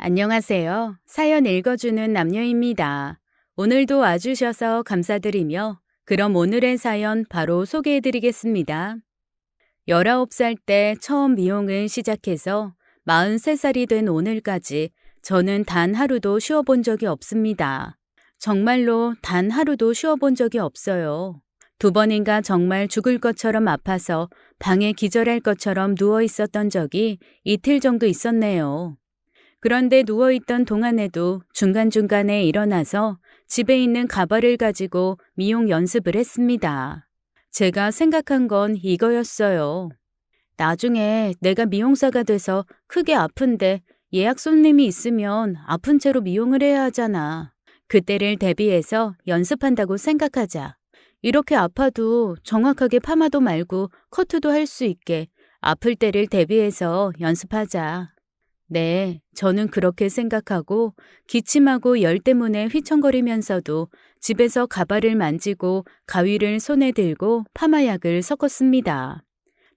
안녕하세요. 사연 읽어주는 남녀입니다. 오늘도 와주셔서 감사드리며 그럼 오늘의 사연 바로 소개해드리겠습니다. 19살 때 처음 미용을 시작해서 43살이 된 오늘까지 저는 단 하루도 쉬어본 적이 없습니다. 정말로 단 하루도 쉬어본 적이 없어요. 2번인가 정말 죽을 것처럼 아파서 방에 기절할 것처럼 누워 있었던 적이 이틀 정도 있었네요. 그런데 누워있던 동안에도 중간중간에 일어나서 집에 있는 가발을 가지고 미용 연습을 했습니다. 제가 생각한 건 이거였어요. 나중에 내가 미용사가 돼서 크게 아픈데 예약 손님이 있으면 아픈 채로 미용을 해야 하잖아. 그때를 대비해서 연습한다고 생각하자. 이렇게 아파도 정확하게 파마도 말고 커트도 할 수 있게 아플 때를 대비해서 연습하자. 네, 저는 그렇게 생각하고 기침하고 열 때문에 휘청거리면서도 집에서 가발을 만지고 가위를 손에 들고 파마약을 섞었습니다.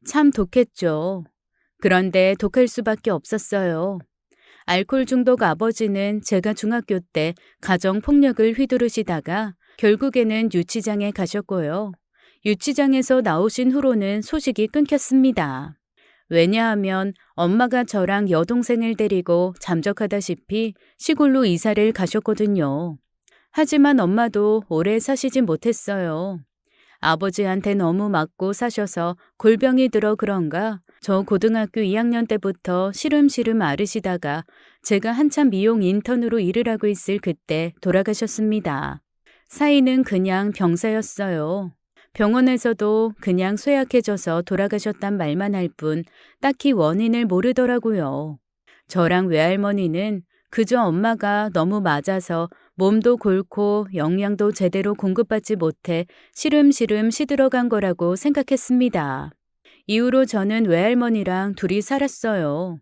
참 독했죠. 그런데 독할 수밖에 없었어요. 알코올 중독 아버지는 제가 중학교 때 가정폭력을 휘두르시다가 결국에는 유치장에 가셨고요. 유치장에서 나오신 후로는 소식이 끊겼습니다. 왜냐하면 엄마가 저랑 여동생을 데리고 잠적하다시피 시골로 이사를 가셨거든요. 하지만 엄마도 오래 사시진 못했어요. 아버지한테 너무 맞고 사셔서 골병이 들어 그런가 저 고등학교 2학년 때부터 시름시름 앓으시다가 제가 한참 미용 인턴으로 일을 하고 있을 그때 돌아가셨습니다. 사인은 그냥 병사였어요. 병원에서도 그냥 쇠약해져서 돌아가셨단 말만 할 뿐 딱히 원인을 모르더라고요. 저랑 외할머니는 그저 엄마가 너무 맞아서 몸도 골고 영양도 제대로 공급받지 못해 시름시름 시들어간 거라고 생각했습니다. 이후로 저는 외할머니랑 둘이 살았어요.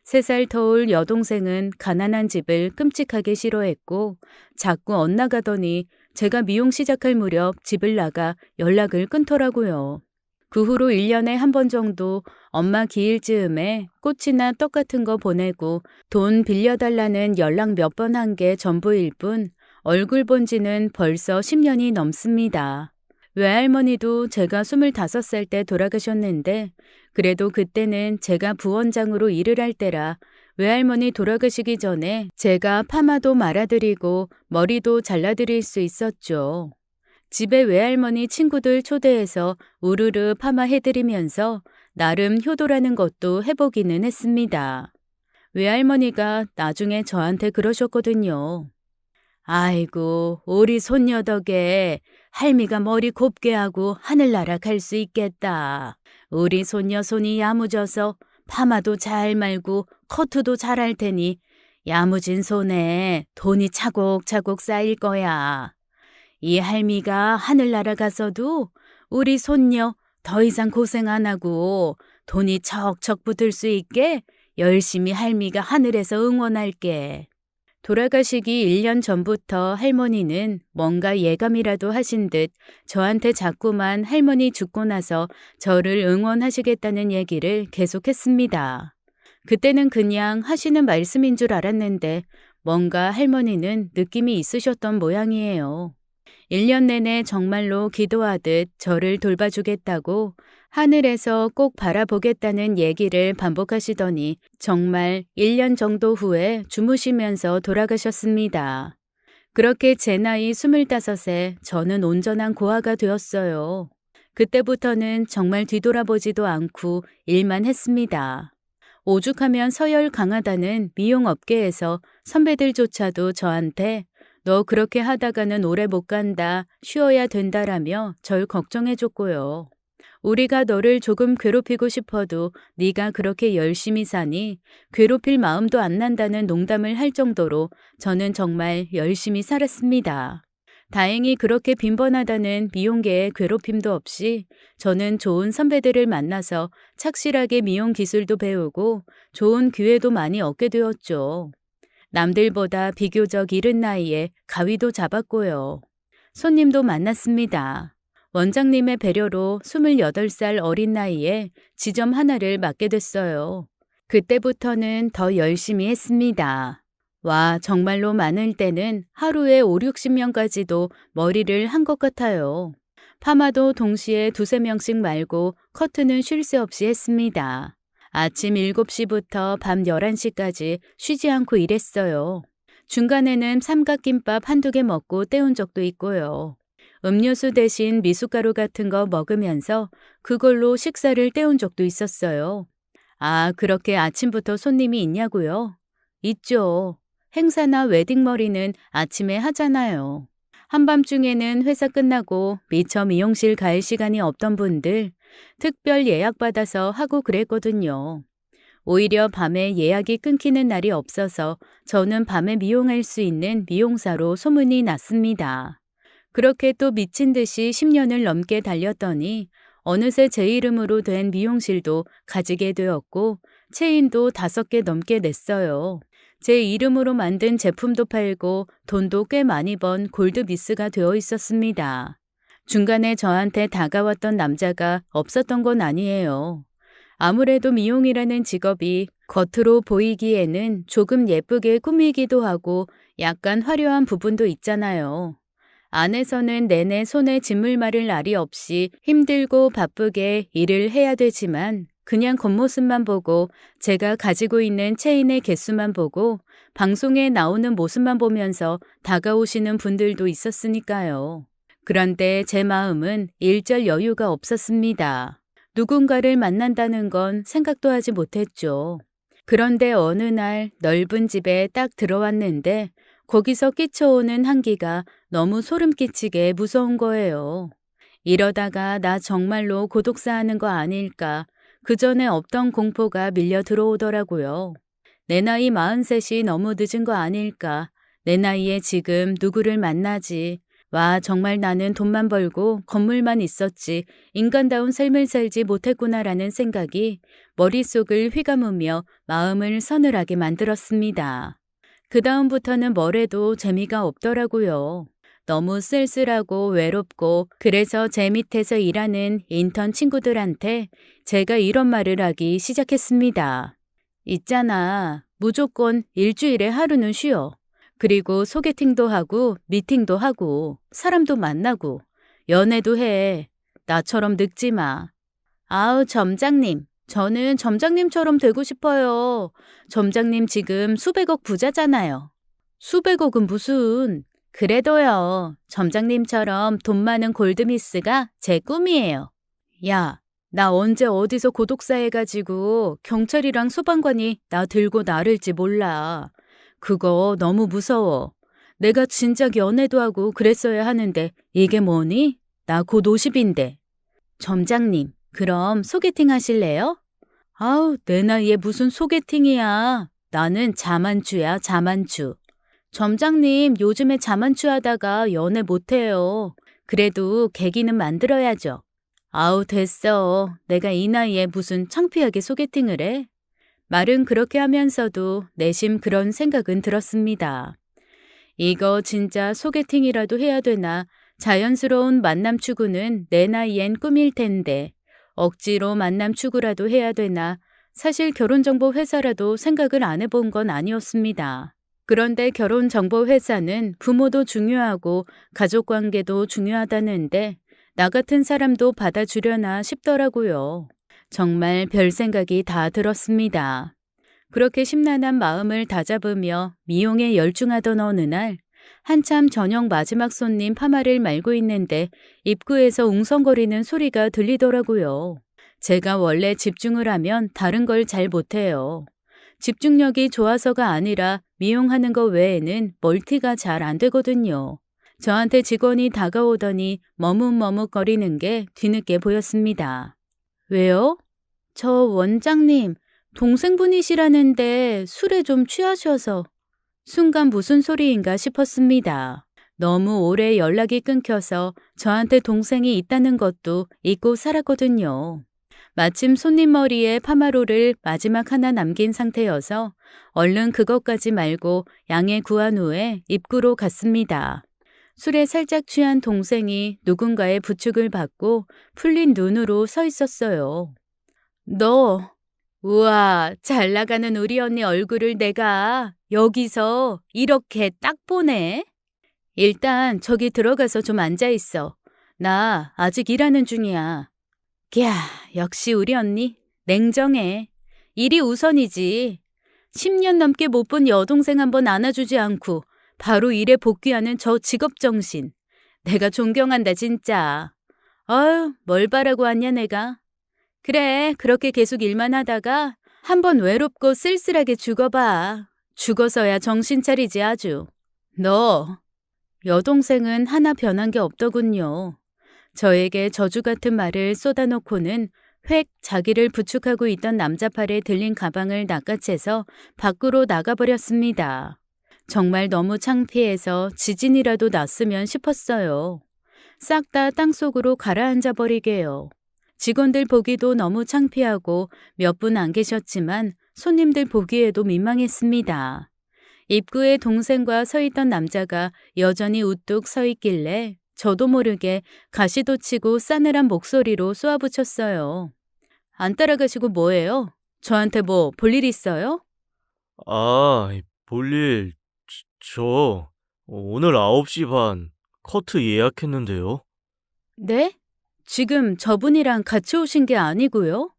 3살 터울 여동생은 가난한 집을 끔찍하게 싫어했고 자꾸 엇나가더니 제가 미용 시작할 무렵 집을 나가 연락을 끊더라고요. 그 후로 1년에 한 번 정도 엄마 기일 즈음에 꽃이나 떡 같은 거 보내고 돈 빌려달라는 연락 몇 번 한 게 전부일 뿐 얼굴 본 지는 벌써 10년이 넘습니다. 외할머니도 제가 25살 때 돌아가셨는데 그래도 그때는 제가 부원장으로 일을 할 때라 외할머니 돌아가시기 전에 제가 파마도 말아드리고 머리도 잘라드릴 수 있었죠. 집에 외할머니 친구들 초대해서 우르르 파마해드리면서 나름 효도라는 것도 해보기는 했습니다. 외할머니가 나중에 저한테 그러셨거든요. 아이고, 우리 손녀 덕에 할미가 머리 곱게 하고 하늘나라 갈 수 있겠다. 우리 손녀 손이 야무져서 파마도 잘 말고 커트도 잘할 테니 야무진 손에 돈이 차곡차곡 쌓일 거야. 이 할미가 하늘나라 가서도 우리 손녀 더 이상 고생 안 하고 돈이 척척 붙을 수 있게 열심히 할미가 하늘에서 응원할게. 돌아가시기 1년 전부터 할머니는 뭔가 예감이라도 하신 듯 저한테 자꾸만 할머니 죽고 나서 저를 응원하시겠다는 얘기를 계속했습니다. 그때는 그냥 하시는 말씀인 줄 알았는데 뭔가 할머니는 느낌이 있으셨던 모양이에요. 1년 내내 정말로 기도하듯 저를 돌봐주겠다고 하늘에서 꼭 바라보겠다는 얘기를 반복하시더니 정말 1년 정도 후에 주무시면서 돌아가셨습니다. 그렇게 제 나이 25에 저는 온전한 고아가 되었어요. 그때부터는 정말 뒤돌아보지도 않고 일만 했습니다. 오죽하면 서열 강하다는 미용업계에서 선배들조차도 저한테 너 그렇게 하다가는 오래 못 간다, 쉬어야 된다라며 절 걱정해줬고요. 우리가 너를 조금 괴롭히고 싶어도 네가 그렇게 열심히 사니 괴롭힐 마음도 안 난다는 농담을 할 정도로 저는 정말 열심히 살았습니다. 다행히 그렇게 빈번하다는 미용계의 괴롭힘도 없이 저는 좋은 선배들을 만나서 착실하게 미용 기술도 배우고 좋은 기회도 많이 얻게 되었죠. 남들보다 비교적 이른 나이에 가위도 잡았고요. 손님도 만났습니다. 원장님의 배려로 28살 어린 나이에 지점 하나를 맡게 됐어요. 그때부터는 더 열심히 했습니다. 와, 정말로 많을 때는 하루에 5, 60명까지도 머리를 한 것 같아요. 파마도 동시에 두세 명씩 말고 커트는 쉴 새 없이 했습니다. 아침 7시부터 밤 11시까지 쉬지 않고 일했어요. 중간에는 삼각김밥 한두 개 먹고 때운 적도 있고요. 음료수 대신 미숫가루 같은 거 먹으면서 그걸로 식사를 때운 적도 있었어요. 아, 그렇게 아침부터 손님이 있냐고요? 있죠. 행사나 웨딩머리는 아침에 하잖아요. 한밤중에는 회사 끝나고 미처 미용실 갈 시간이 없던 분들 특별 예약받아서 하고 그랬거든요. 오히려 밤에 예약이 끊기는 날이 없어서 저는 밤에 미용할 수 있는 미용사로 소문이 났습니다. 그렇게 또 미친 듯이 10년을 넘게 달렸더니 어느새 제 이름으로 된 미용실도 가지게 되었고 체인도 5개 넘게 냈어요. 제 이름으로 만든 제품도 팔고 돈도 꽤 많이 번 골드미스가 되어 있었습니다. 중간에 저한테 다가왔던 남자가 없었던 건 아니에요. 아무래도 미용이라는 직업이 겉으로 보이기에는 조금 예쁘게 꾸미기도 하고 약간 화려한 부분도 있잖아요. 안에서는 내내 손에 짓물 마를 날이 없이 힘들고 바쁘게 일을 해야 되지만 그냥 겉모습만 보고 제가 가지고 있는 체인의 개수만 보고 방송에 나오는 모습만 보면서 다가오시는 분들도 있었으니까요. 그런데 제 마음은 일절 여유가 없었습니다. 누군가를 만난다는 건 생각도 하지 못했죠. 그런데 어느 날 넓은 집에 딱 들어왔는데 거기서 끼쳐오는 한기가 너무 소름 끼치게 무서운 거예요. 이러다가 나 정말로 고독사하는 거 아닐까. 그 전에 없던 공포가 밀려 들어오더라고요. 내 나이 43이 너무 늦은 거 아닐까. 내 나이에 지금 누구를 만나지. 와, 정말 나는 돈만 벌고 건물만 있었지 인간다운 삶을 살지 못했구나라는 생각이 머릿속을 휘감으며 마음을 서늘하게 만들었습니다. 그 다음부터는 뭘 해도 재미가 없더라고요. 너무 쓸쓸하고 외롭고 그래서 제 밑에서 일하는 인턴 친구들한테 제가 이런 말을 하기 시작했습니다. 있잖아, 무조건 일주일에 하루는 쉬어. 그리고 소개팅도 하고 미팅도 하고 사람도 만나고 연애도 해. 나처럼 늙지 마. 아우, 점장님. 저는 점장님처럼 되고 싶어요. 점장님 지금 수백억 부자잖아요. 수백억은 무슨. 그래도요. 점장님처럼 돈 많은 골드미스가 제 꿈이에요. 야, 나 언제 어디서 고독사 해가지고 경찰이랑 소방관이 나 들고 나를지 몰라. 그거 너무 무서워. 내가 진작 연애도 하고 그랬어야 하는데 이게 뭐니? 나 곧 50인데. 점장님, 그럼 소개팅 하실래요? 아우, 내 나이에 무슨 소개팅이야. 나는 자만추야, 자만추. 점장님, 요즘에 자만추 하다가 연애 못해요. 그래도 계기는 만들어야죠. 아우, 됐어. 내가 이 나이에 무슨 창피하게 소개팅을 해? 말은 그렇게 하면서도 내심 그런 생각은 들었습니다. 이거 진짜 소개팅이라도 해야 되나? 자연스러운 만남 추구는 내 나이엔 꿈일 텐데 억지로 만남 추구라도 해야 되나? 사실 결혼정보 회사라도 생각을 안 해본 건 아니었습니다. 그런데 결혼정보 회사는 부모도 중요하고 가족관계도 중요하다는데 나 같은 사람도 받아주려나 싶더라고요. 정말 별 생각이 다 들었습니다. 그렇게 심란한 마음을 다잡으며 미용에 열중하던 어느 날 한참 저녁 마지막 손님 파마를 말고 있는데 입구에서 웅성거리는 소리가 들리더라고요. 제가 원래 집중을 하면 다른 걸 잘 못해요. 집중력이 좋아서가 아니라 미용하는 거 외에는 멀티가 잘 안 되거든요. 저한테 직원이 다가오더니 머뭇머뭇거리는 게 뒤늦게 보였습니다. 왜요? 저 원장님, 동생분이시라는데 술에 좀 취하셔서. 순간 무슨 소리인가 싶었습니다. 너무 오래 연락이 끊겨서 저한테 동생이 있다는 것도 잊고 살았거든요. 마침 손님 머리에 파마로를 마지막 하나 남긴 상태여서 얼른 그것까지 말고 양해 구한 후에 입구로 갔습니다. 술에 살짝 취한 동생이 누군가의 부축을 받고 풀린 눈으로 서 있었어요. 너, 우와, 잘 나가는 우리 언니 얼굴을 내가 여기서 이렇게 딱 보네? 일단 저기 들어가서 좀 앉아 있어. 나 아직 일하는 중이야. 야, 역시 우리 언니 냉정해. 일이 우선이지. 10년 넘게 못 본 여동생 한번 안아주지 않고 바로 일에 복귀하는 저 직업정신. 내가 존경한다 진짜. 아유, 뭘 바라고 왔냐 내가. 그래, 그렇게 계속 일만 하다가 한번 외롭고 쓸쓸하게 죽어봐. 죽어서야 정신 차리지 아주. 너, 여동생은 하나 변한 게 없더군요. 저에게 저주 같은 말을 쏟아놓고는 획 자기를 부축하고 있던 남자 팔에 들린 가방을 낚아채서 밖으로 나가버렸습니다. 정말 너무 창피해서 지진이라도 났으면 싶었어요. 싹 다 땅속으로 가라앉아 버리게요. 직원들 보기도 너무 창피하고 몇 분 안 계셨지만 손님들 보기에도 민망했습니다. 입구에 동생과 서 있던 남자가 여전히 우뚝 서 있길래 저도 모르게 가시돋치고 싸늘한 목소리로 쏘아붙였어요. 안 따라가시고 뭐예요? 저한테 뭐 볼 일 있어요? 볼일, 저, 오늘 9시 반 커트 예약했는데요. 네? 지금 저분이랑 같이 오신 게 아니고요?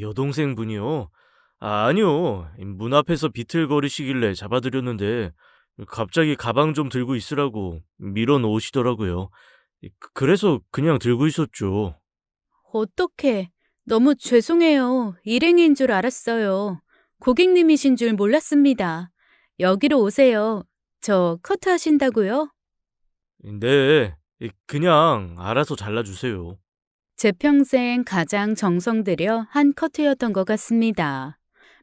여동생분이요? 아니요. 문 앞에서 비틀거리시길래 잡아드렸는데, 갑자기 가방 좀 들고 있으라고 밀어 놓으시더라고요. 그래서 그냥 들고 있었죠. 어떡해. 너무 죄송해요. 일행인 줄 알았어요. 고객님이신 줄 몰랐습니다. 여기로 오세요. 저 커트 하신다고요? 네, 그냥 알아서 잘라주세요. 제 평생 가장 정성 들여 한 커트였던 것 같습니다.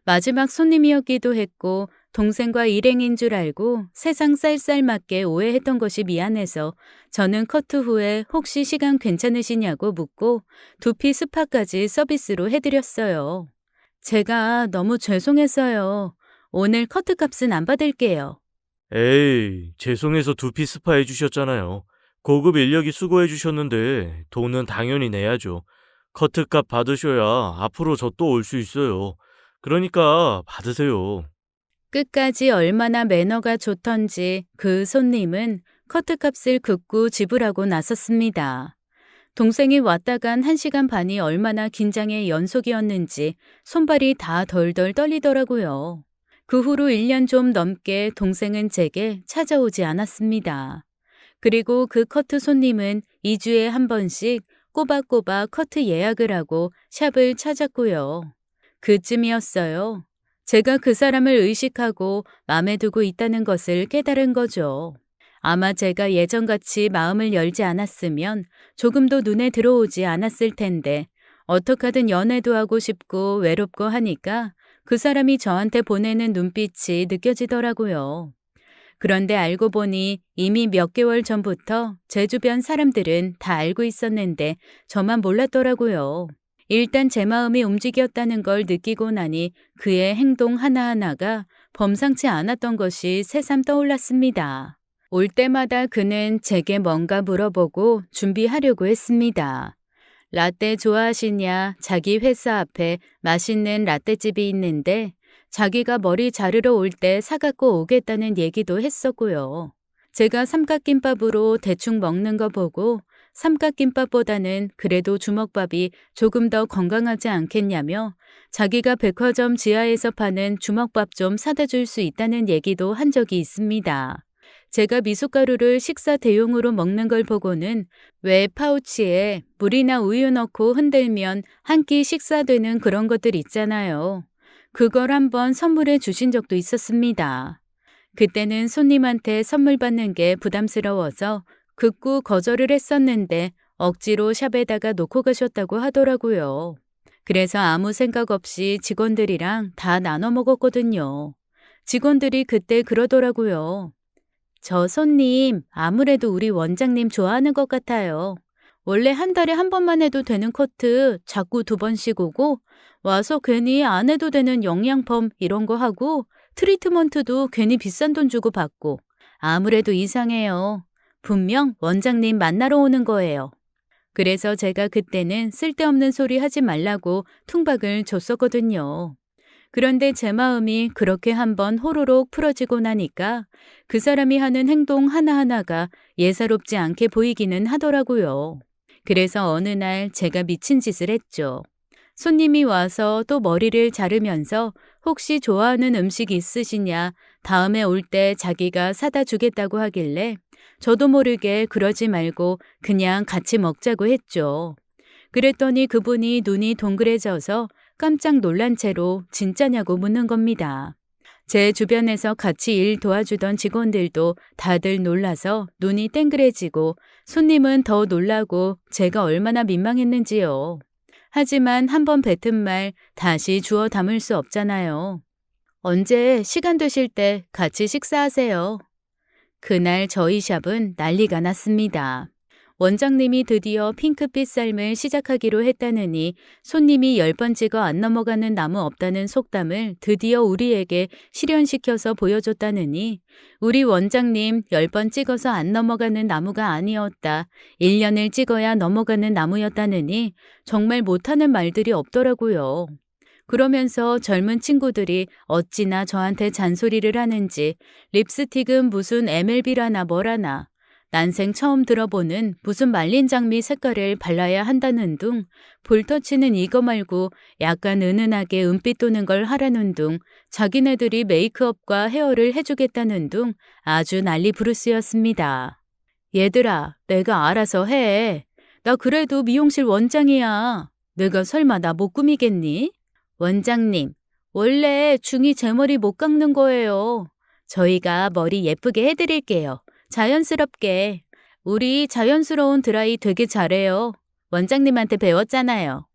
마지막 손님이었기도 했고 동생과 일행인 줄 알고 세상 쌀쌀맞게 오해했던 것이 미안해서 저는 커트 후에 혹시 시간 괜찮으시냐고 묻고 두피 스파까지 서비스로 해드렸어요. 제가 너무 죄송했어요. 오늘 커트 값은 안 받을게요. 에이, 죄송해서 두피 스파 해주셨잖아요. 고급 인력이 수고해주셨는데 돈은 당연히 내야죠. 커트값 받으셔야 앞으로 저 또 올 수 있어요. 그러니까 받으세요. 끝까지 얼마나 매너가 좋던지 그 손님은 커트값을 긋고 지불하고 나섰습니다. 동생이 왔다 간 1시간 반이 얼마나 긴장의 연속이었는지 손발이 다 덜덜 떨리더라고요. 그 후로 1년 좀 넘게 동생은 제게 찾아오지 않았습니다. 그리고 그 커트 손님은 2주에 한 번씩 꼬박꼬박 커트 예약을 하고 샵을 찾았고요. 그쯤이었어요. 제가 그 사람을 의식하고 마음에 두고 있다는 것을 깨달은 거죠. 아마 제가 예전같이 마음을 열지 않았으면 조금도 눈에 들어오지 않았을 텐데 어떡하든 연애도 하고 싶고 외롭고 하니까 그 사람이 저한테 보내는 눈빛이 느껴지더라고요. 그런데 알고 보니 이미 몇 개월 전부터 제 주변 사람들은 다 알고 있었는데 저만 몰랐더라고요. 일단 제 마음이 움직였다는 걸 느끼고 나니 그의 행동 하나하나가 범상치 않았던 것이 새삼 떠올랐습니다. 올 때마다 그는 제게 뭔가 물어보고 준비하려고 했습니다. 라떼 좋아하시냐? 자기 회사 앞에 맛있는 라떼집이 있는데 자기가 머리 자르러 올 때 사갖고 오겠다는 얘기도 했었고요. 제가 삼각김밥으로 대충 먹는 거 보고 삼각김밥보다는 그래도 주먹밥이 조금 더 건강하지 않겠냐며 자기가 백화점 지하에서 파는 주먹밥 좀 사다 줄 수 있다는 얘기도 한 적이 있습니다. 제가 미숫가루를 식사 대용으로 먹는 걸 보고는 왜 파우치에 물이나 우유 넣고 흔들면 한 끼 식사되는 그런 것들 있잖아요. 그걸 한번 선물해 주신 적도 있었습니다. 그때는 손님한테 선물 받는 게 부담스러워서 극구 거절을 했었는데 억지로 샵에다가 놓고 가셨다고 하더라고요. 그래서 아무 생각 없이 직원들이랑 다 나눠 먹었거든요. 직원들이 그때 그러더라고요. 저 손님 아무래도 우리 원장님 좋아하는 것 같아요. 원래 한 달에 한 번만 해도 되는 커트 자꾸 2번씩 오고 와서 괜히 안 해도 되는 영양펌 이런 거 하고 트리트먼트도 괜히 비싼 돈 주고 받고 아무래도 이상해요. 분명 원장님 만나러 오는 거예요. 그래서 제가 그때는 쓸데없는 소리 하지 말라고 퉁박을 줬었거든요. 그런데 제 마음이 그렇게 한번 호로록 풀어지고 나니까 그 사람이 하는 행동 하나하나가 예사롭지 않게 보이기는 하더라고요. 그래서 어느 날 제가 미친 짓을 했죠. 손님이 와서 또 머리를 자르면서 혹시 좋아하는 음식 있으시냐, 다음에 올 때 자기가 사다 주겠다고 하길래 저도 모르게 그러지 말고 그냥 같이 먹자고 했죠. 그랬더니 그분이 눈이 동그래져서 깜짝 놀란 채로 진짜냐고 묻는 겁니다. 제 주변에서 같이 일 도와주던 직원들도 다들 놀라서 눈이 땡그래지고 손님은 더 놀라고 제가 얼마나 민망했는지요. 하지만 한번 뱉은 말 다시 주워 담을 수 없잖아요. 언제 시간 되실 때 같이 식사하세요. 그날 저희 샵은 난리가 났습니다. 원장님이 드디어 핑크빛 삶을 시작하기로 했다느니 손님이 10번 찍어 안 넘어가는 나무 없다는 속담을 드디어 우리에게 실현시켜서 보여줬다느니 우리 원장님 10번 찍어서 안 넘어가는 나무가 아니었다. 1년을 찍어야 넘어가는 나무였다느니 정말 못하는 말들이 없더라고요. 그러면서 젊은 친구들이 어찌나 저한테 잔소리를 하는지 립스틱은 무슨 MLB라나 뭐라나 난생 처음 들어보는 무슨 말린 장미 색깔을 발라야 한다는 둥, 볼터치는 이거 말고 약간 은은하게 은빛 도는 걸 하라는 둥, 자기네들이 메이크업과 헤어를 해주겠다는 둥 아주 난리 부르스였습니다. 얘들아, 내가 알아서 해. 나 그래도 미용실 원장이야. 내가 설마 나 못 꾸미겠니? 원장님, 원래 중이 제 머리 못 깎는 거예요. 저희가 머리 예쁘게 해드릴게요. 자연스럽게. 우리 자연스러운 드라이 되게 잘해요. 원장님한테 배웠잖아요.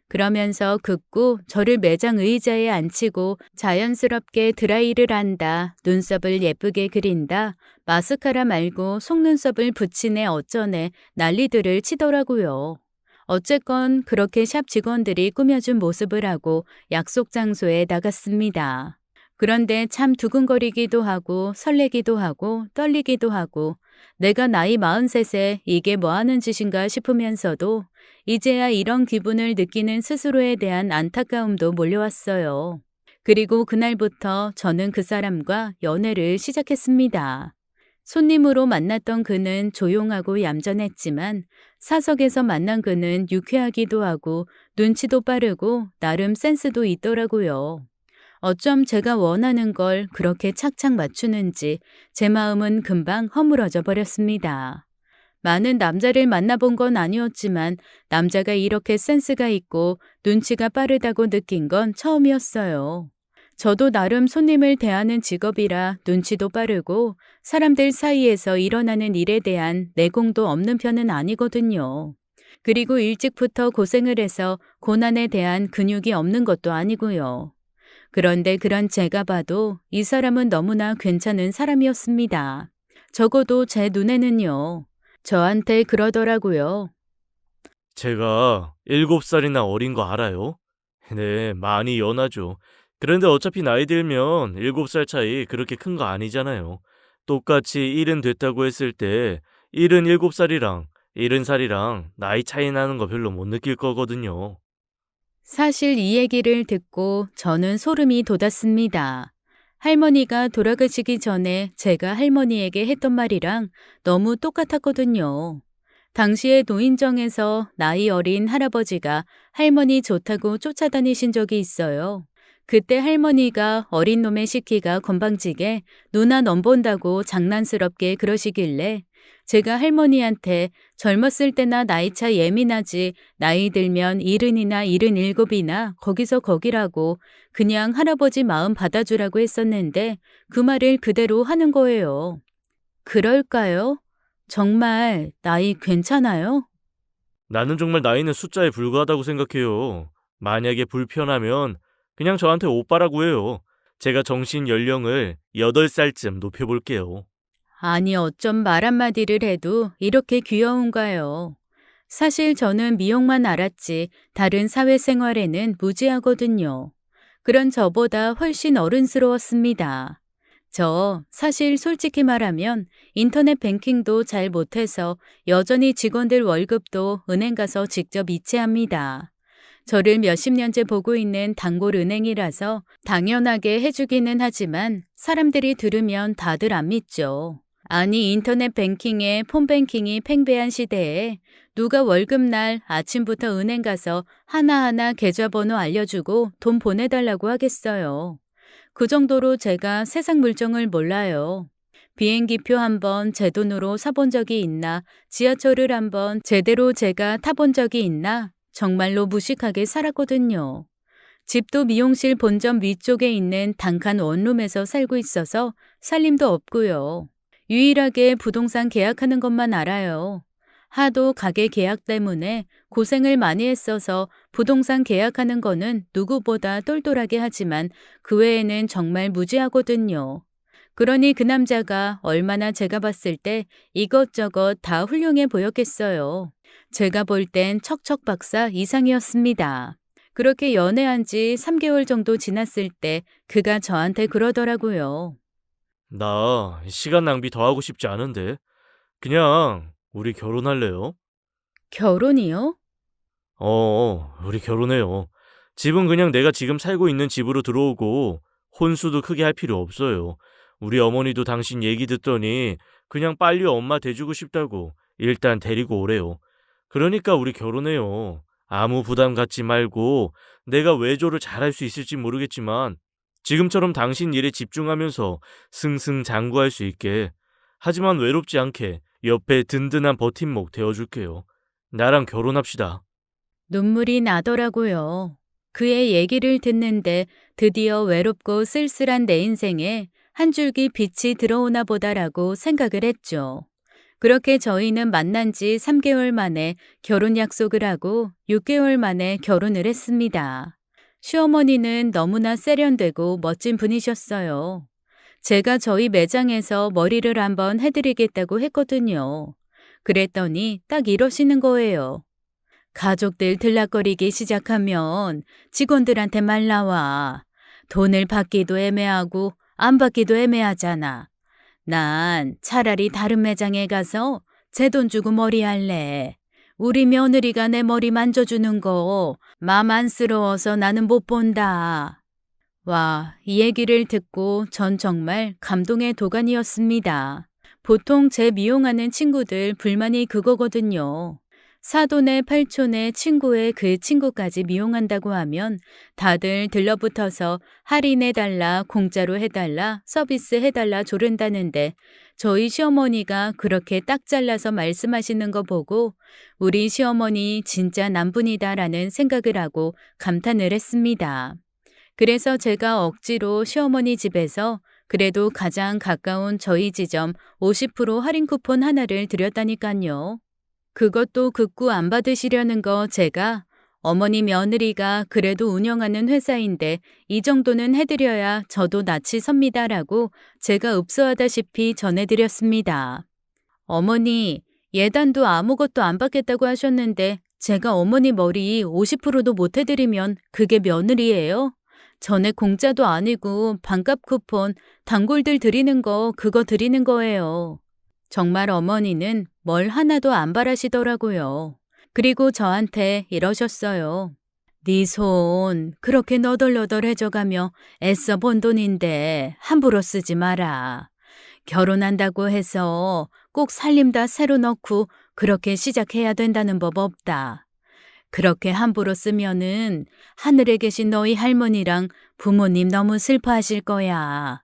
그러면서 긋고 저를 매장 의자에 앉히고 자연스럽게 드라이를 한다. 눈썹을 예쁘게 그린다. 마스카라 말고 속눈썹을 붙이네 어쩌네 난리들을 치더라고요. 어쨌건 그렇게 샵 직원들이 꾸며준 모습을 하고 약속 장소에 나갔습니다. 그런데 참 두근거리기도 하고 설레기도 하고 떨리기도 하고 내가 나이 43에 이게 뭐 하는 짓인가 싶으면서도 이제야 이런 기분을 느끼는 스스로에 대한 안타까움도 몰려왔어요. 그리고 그날부터 저는 그 사람과 연애를 시작했습니다. 손님으로 만났던 그는 조용하고 얌전했지만 사석에서 만난 그는 유쾌하기도 하고 눈치도 빠르고 나름 센스도 있더라고요. 어쩜 제가 원하는 걸 그렇게 착착 맞추는지 제 마음은 금방 허물어져 버렸습니다. 많은 남자를 만나본 건 아니었지만 남자가 이렇게 센스가 있고 눈치가 빠르다고 느낀 건 처음이었어요. 저도 나름 손님을 대하는 직업이라 눈치도 빠르고 사람들 사이에서 일어나는 일에 대한 내공도 없는 편은 아니거든요. 그리고 일찍부터 고생을 해서 고난에 대한 근육이 없는 것도 아니고요. 그런데 그런 제가 봐도 이 사람은 너무나 괜찮은 사람이었습니다. 적어도 제 눈에는요. 저한테 그러더라고요. 제가 7살이나 어린 거 알아요? 네, 많이 연하죠. 그런데 어차피 나이 들면 7살 차이 그렇게 큰 거 아니잖아요. 똑같이 70 됐다고 했을 때 77살이랑 70살이랑 나이 차이 나는 거 별로 못 느낄 거거든요. 사실 이 얘기를 듣고 저는 소름이 돋았습니다. 할머니가 돌아가시기 전에 제가 할머니에게 했던 말이랑 너무 똑같았거든요. 당시에 노인정에서 나이 어린 할아버지가 할머니 좋다고 쫓아다니신 적이 있어요. 그때 할머니가 어린 놈의 시키가 건방지게 누나 넘 본다고 장난스럽게 그러시길래 제가 할머니한테 젊었을 때나 나이차 예민하지 나이 들면 70이나 77이나 거기서 거기라고 그냥 할아버지 마음 받아주라고 했었는데 그 말을 그대로 하는 거예요. 그럴까요? 정말 나이 괜찮아요? 나는 정말 나이는 숫자에 불과하다고 생각해요. 만약에 불편하면 그냥 저한테 오빠라고 해요. 제가 정신 연령을 8살쯤 높여볼게요. 아니 어쩜 말 한마디를 해도 이렇게 귀여운가요? 사실 저는 미용만 알았지 다른 사회생활에는 무지하거든요. 그런 저보다 훨씬 어른스러웠습니다. 저 사실 솔직히 말하면 인터넷 뱅킹도 잘 못해서 여전히 직원들 월급도 은행 가서 직접 이체합니다. 저를 몇십 년째 보고 있는 단골 은행이라서 당연하게 해주기는 하지만 사람들이 들으면 다들 안 믿죠. 아니, 인터넷 뱅킹에 폰뱅킹이 팽배한 시대에 누가 월급날 아침부터 은행 가서 하나하나 계좌번호 알려주고 돈 보내달라고 하겠어요. 그 정도로 제가 세상 물정을 몰라요. 비행기표 한번 제 돈으로 사본 적이 있나, 지하철을 한번 제대로 제가 타본 적이 있나, 정말로 무식하게 살았거든요. 집도 미용실 본점 위쪽에 있는 단칸 원룸에서 살고 있어서 살림도 없고요. 유일하게 부동산 계약하는 것만 알아요. 하도 가게 계약 때문에 고생을 많이 했어서 부동산 계약하는 거는 누구보다 똘똘하게 하지만 그 외에는 정말 무지하거든요. 그러니 그 남자가 얼마나 제가 봤을 때 이것저것 다 훌륭해 보였겠어요. 제가 볼 땐 척척 박사 이상이었습니다. 그렇게 연애한 지 3개월 정도 지났을 때 그가 저한테 그러더라고요. 나 시간 낭비 더 하고 싶지 않은데. 그냥 우리 결혼할래요? 결혼이요? 우리 결혼해요. 집은 그냥 내가 지금 살고 있는 집으로 들어오고 혼수도 크게 할 필요 없어요. 우리 어머니도 당신 얘기 듣더니 그냥 빨리 엄마 돼주고 싶다고 일단 데리고 오래요. 그러니까 우리 결혼해요. 아무 부담 갖지 말고 내가 외조를 잘할 수 있을지 모르겠지만 지금처럼 당신 일에 집중하면서 승승장구할 수 있게, 하지만 외롭지 않게 옆에 든든한 버팀목 되어줄게요. 나랑 결혼합시다. 눈물이 나더라고요. 그의 얘기를 듣는데 드디어 외롭고 쓸쓸한 내 인생에 한 줄기 빛이 들어오나 보다라고 생각을 했죠. 그렇게 저희는 만난 지 3개월 만에 결혼 약속을 하고 6개월 만에 결혼을 했습니다. 시어머니는 너무나 세련되고 멋진 분이셨어요. 제가 저희 매장에서 머리를 한번 해드리겠다고 했거든요. 그랬더니 딱 이러시는 거예요. 가족들 들락거리기 시작하면 직원들한테 말 나와. 돈을 받기도 애매하고 안 받기도 애매하잖아. 난 차라리 다른 매장에 가서 제 돈 주고 머리 할래. 우리 며느리가 내 머리 만져주는 거 맘 안쓰러워서 나는 못 본다. 와, 이 얘기를 듣고 전 정말 감동의 도가니였습니다. 보통 제 미용하는 친구들 불만이 그거거든요. 사돈의 팔촌의 친구의 그 친구까지 미용한다고 하면 다들 들러붙어서 할인해달라, 공짜로 해달라, 서비스해달라 조른다는데 저희 시어머니가 그렇게 딱 잘라서 말씀하시는 거 보고 우리 시어머니 진짜 남분이다라는 생각을 하고 감탄을 했습니다. 그래서 제가 억지로 시어머니 집에서 그래도 가장 가까운 저희 지점 50% 할인 쿠폰 하나를 드렸다니까요. 그것도 극구 안 받으시려는 거 제가 어머니 며느리가 그래도 운영하는 회사인데 이 정도는 해드려야 저도 낯이 섭니다라고 제가 읍소하다시피 전해드렸습니다. 어머니, 예단도 아무것도 안 받겠다고 하셨는데 제가 어머니 머리 50%도 못 해드리면 그게 며느리예요? 전에 공짜도 아니고 반값 쿠폰, 단골들 드리는 거 그거 드리는 거예요. 정말 어머니는 뭘 하나도 안 바라시더라고요. 그리고 저한테 이러셨어요. 네 손 그렇게 너덜너덜해져가며 애써 번 돈인데 함부로 쓰지 마라. 결혼한다고 해서 꼭 살림 다 새로 넣고 그렇게 시작해야 된다는 법 없다. 그렇게 함부로 쓰면은 하늘에 계신 너희 할머니랑 부모님 너무 슬퍼하실 거야.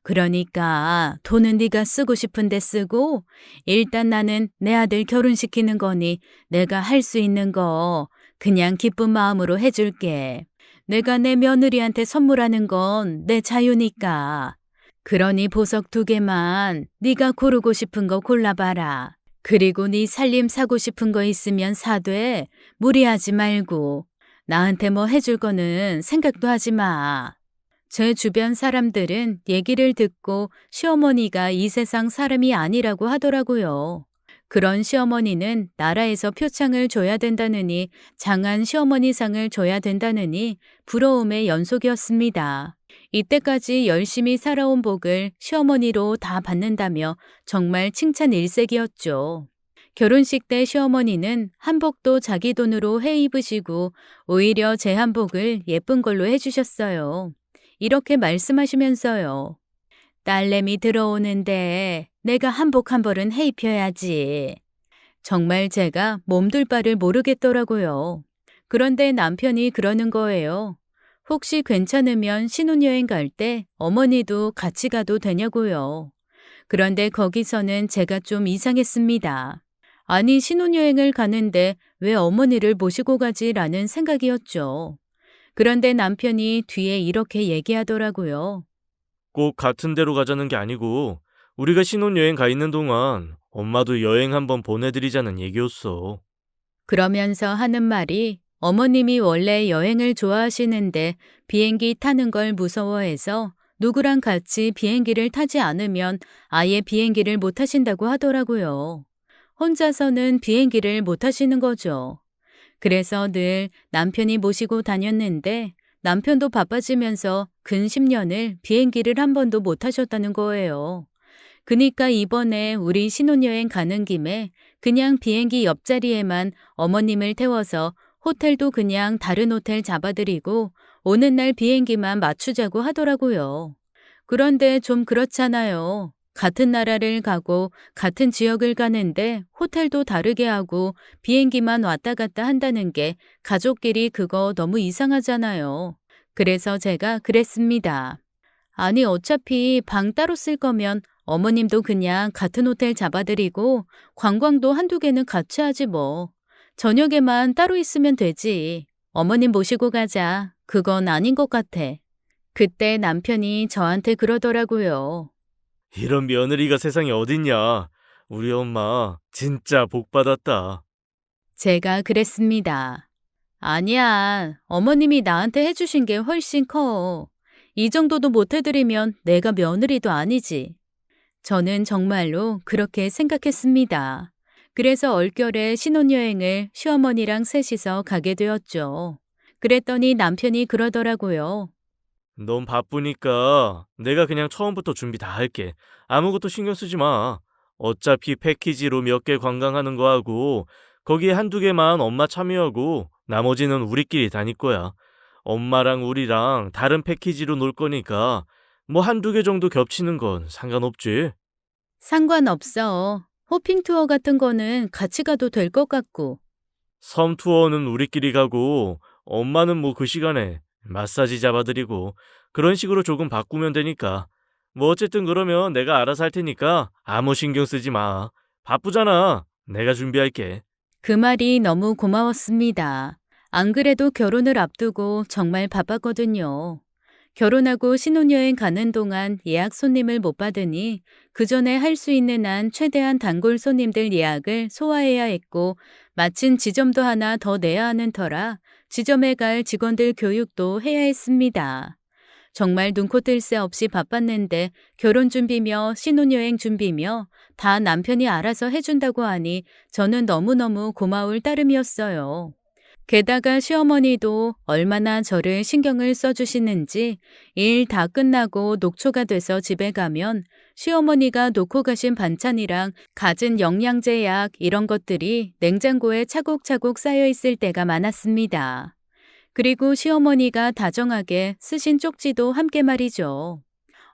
그러니까 돈은 네가 쓰고 싶은데 쓰고 일단 나는 내 아들 결혼시키는 거니 내가 할 수 있는 거 그냥 기쁜 마음으로 해줄게. 내가 내 며느리한테 선물하는 건 내 자유니까. 그러니 보석 2개만 네가 고르고 싶은 거 골라봐라. 그리고 네 살림 사고 싶은 거 있으면 사돼. 무리하지 말고. 나한테 뭐 해줄 거는 생각도 하지 마. 제 주변 사람들은 얘기를 듣고 시어머니가 이 세상 사람이 아니라고 하더라고요. 그런 시어머니는 나라에서 표창을 줘야 된다느니 장한 시어머니상을 줘야 된다느니 부러움의 연속이었습니다. 이때까지 열심히 살아온 복을 시어머니로 다 받는다며 정말 칭찬 일색이었죠. 결혼식 때 시어머니는 한복도 자기 돈으로 해 입으시고 오히려 제 한복을 예쁜 걸로 해주셨어요. 이렇게 말씀하시면서요. 딸내미 들어오는데 내가 한복 한 벌은 해 입혀야지. 정말 제가 몸둘 바를 모르겠더라고요. 그런데 남편이 그러는 거예요. 혹시 괜찮으면 신혼여행 갈 때 어머니도 같이 가도 되냐고요. 그런데 거기서는 제가 좀 이상했습니다. 아니, 신혼여행을 가는데 왜 어머니를 모시고 가지라는 생각이었죠. 그런데 남편이 뒤에 이렇게 얘기하더라고요. 꼭 같은 데로 가자는 게 아니고 우리가 신혼여행 가 있는 동안 엄마도 여행 한번 보내드리자는 얘기였어. 그러면서 하는 말이 어머님이 원래 여행을 좋아하시는데 비행기 타는 걸 무서워해서 누구랑 같이 비행기를 타지 않으면 아예 비행기를 못 타신다고 하더라고요. 혼자서는 비행기를 못 타시는 거죠. 그래서 늘 남편이 모시고 다녔는데 남편도 바빠지면서 근 10년을 비행기를 한 번도 못 타셨다는 거예요. 그니까 이번에 우리 신혼여행 가는 김에 그냥 비행기 옆자리에만 어머님을 태워서 호텔도 그냥 다른 호텔 잡아드리고 오는 날 비행기만 맞추자고 하더라고요. 그런데 좀 그렇잖아요. 같은 나라를 가고 같은 지역을 가는데 호텔도 다르게 하고 비행기만 왔다 갔다 한다는 게 가족끼리 그거 너무 이상하잖아요. 그래서 제가 그랬습니다. 아니, 어차피 방 따로 쓸 거면 어머님도 그냥 같은 호텔 잡아드리고 관광도 한두 개는 같이 하지 뭐. 저녁에만 따로 있으면 되지. 어머님 모시고 가자. 그건 아닌 것 같아. 그때 남편이 저한테 그러더라고요. 이런 며느리가 세상에 어딨냐. 우리 엄마 진짜 복 받았다. 제가 그랬습니다. 아니야. 어머님이 나한테 해주신 게 훨씬 커. 이 정도도 못 해드리면 내가 며느리도 아니지. 저는 정말로 그렇게 생각했습니다. 그래서 얼결에 신혼여행을 시어머니랑 셋이서 가게 되었죠. 그랬더니 남편이 그러더라고요. 넌 바쁘니까 내가 그냥 처음부터 준비 다 할게. 아무것도 신경 쓰지 마. 어차피 패키지로 몇 개 관광하는 거 하고 거기에 한두 개만 엄마 참여하고 나머지는 우리끼리 다닐 거야. 엄마랑 우리랑 다른 패키지로 놀 거니까 뭐 한두 개 정도 겹치는 건 상관없지. 상관없어. 호핑 투어 같은 거는 같이 가도 될 것 같고. 섬 투어는 우리끼리 가고 엄마는 뭐 그 시간에 마사지 잡아드리고 그런 식으로 조금 바꾸면 되니까. 뭐 어쨌든 그러면 내가 알아서 할 테니까 아무 신경 쓰지 마. 바쁘잖아. 내가 준비할게. 그 말이 너무 고마웠습니다. 안 그래도 결혼을 앞두고 정말 바빴거든요. 결혼하고 신혼여행 가는 동안 예약 손님을 못 받으니 그 전에 할 수 있는 한 최대한 단골 손님들 예약을 소화해야 했고 마침 지점도 하나 더 내야 하는 터라 지점에 갈 직원들 교육도 해야 했습니다. 정말 눈코 뜰 새 없이 바빴는데 결혼 준비며 신혼여행 준비며 다 남편이 알아서 해준다고 하니 저는 너무너무 고마울 따름이었어요. 게다가 시어머니도 얼마나 저를 신경을 써주시는지 일 다 끝나고 녹초가 돼서 집에 가면 시어머니가 놓고 가신 반찬이랑 갖은 영양제 약 이런 것들이 냉장고에 차곡차곡 쌓여 있을 때가 많았습니다. 그리고 시어머니가 다정하게 쓰신 쪽지도 함께 말이죠.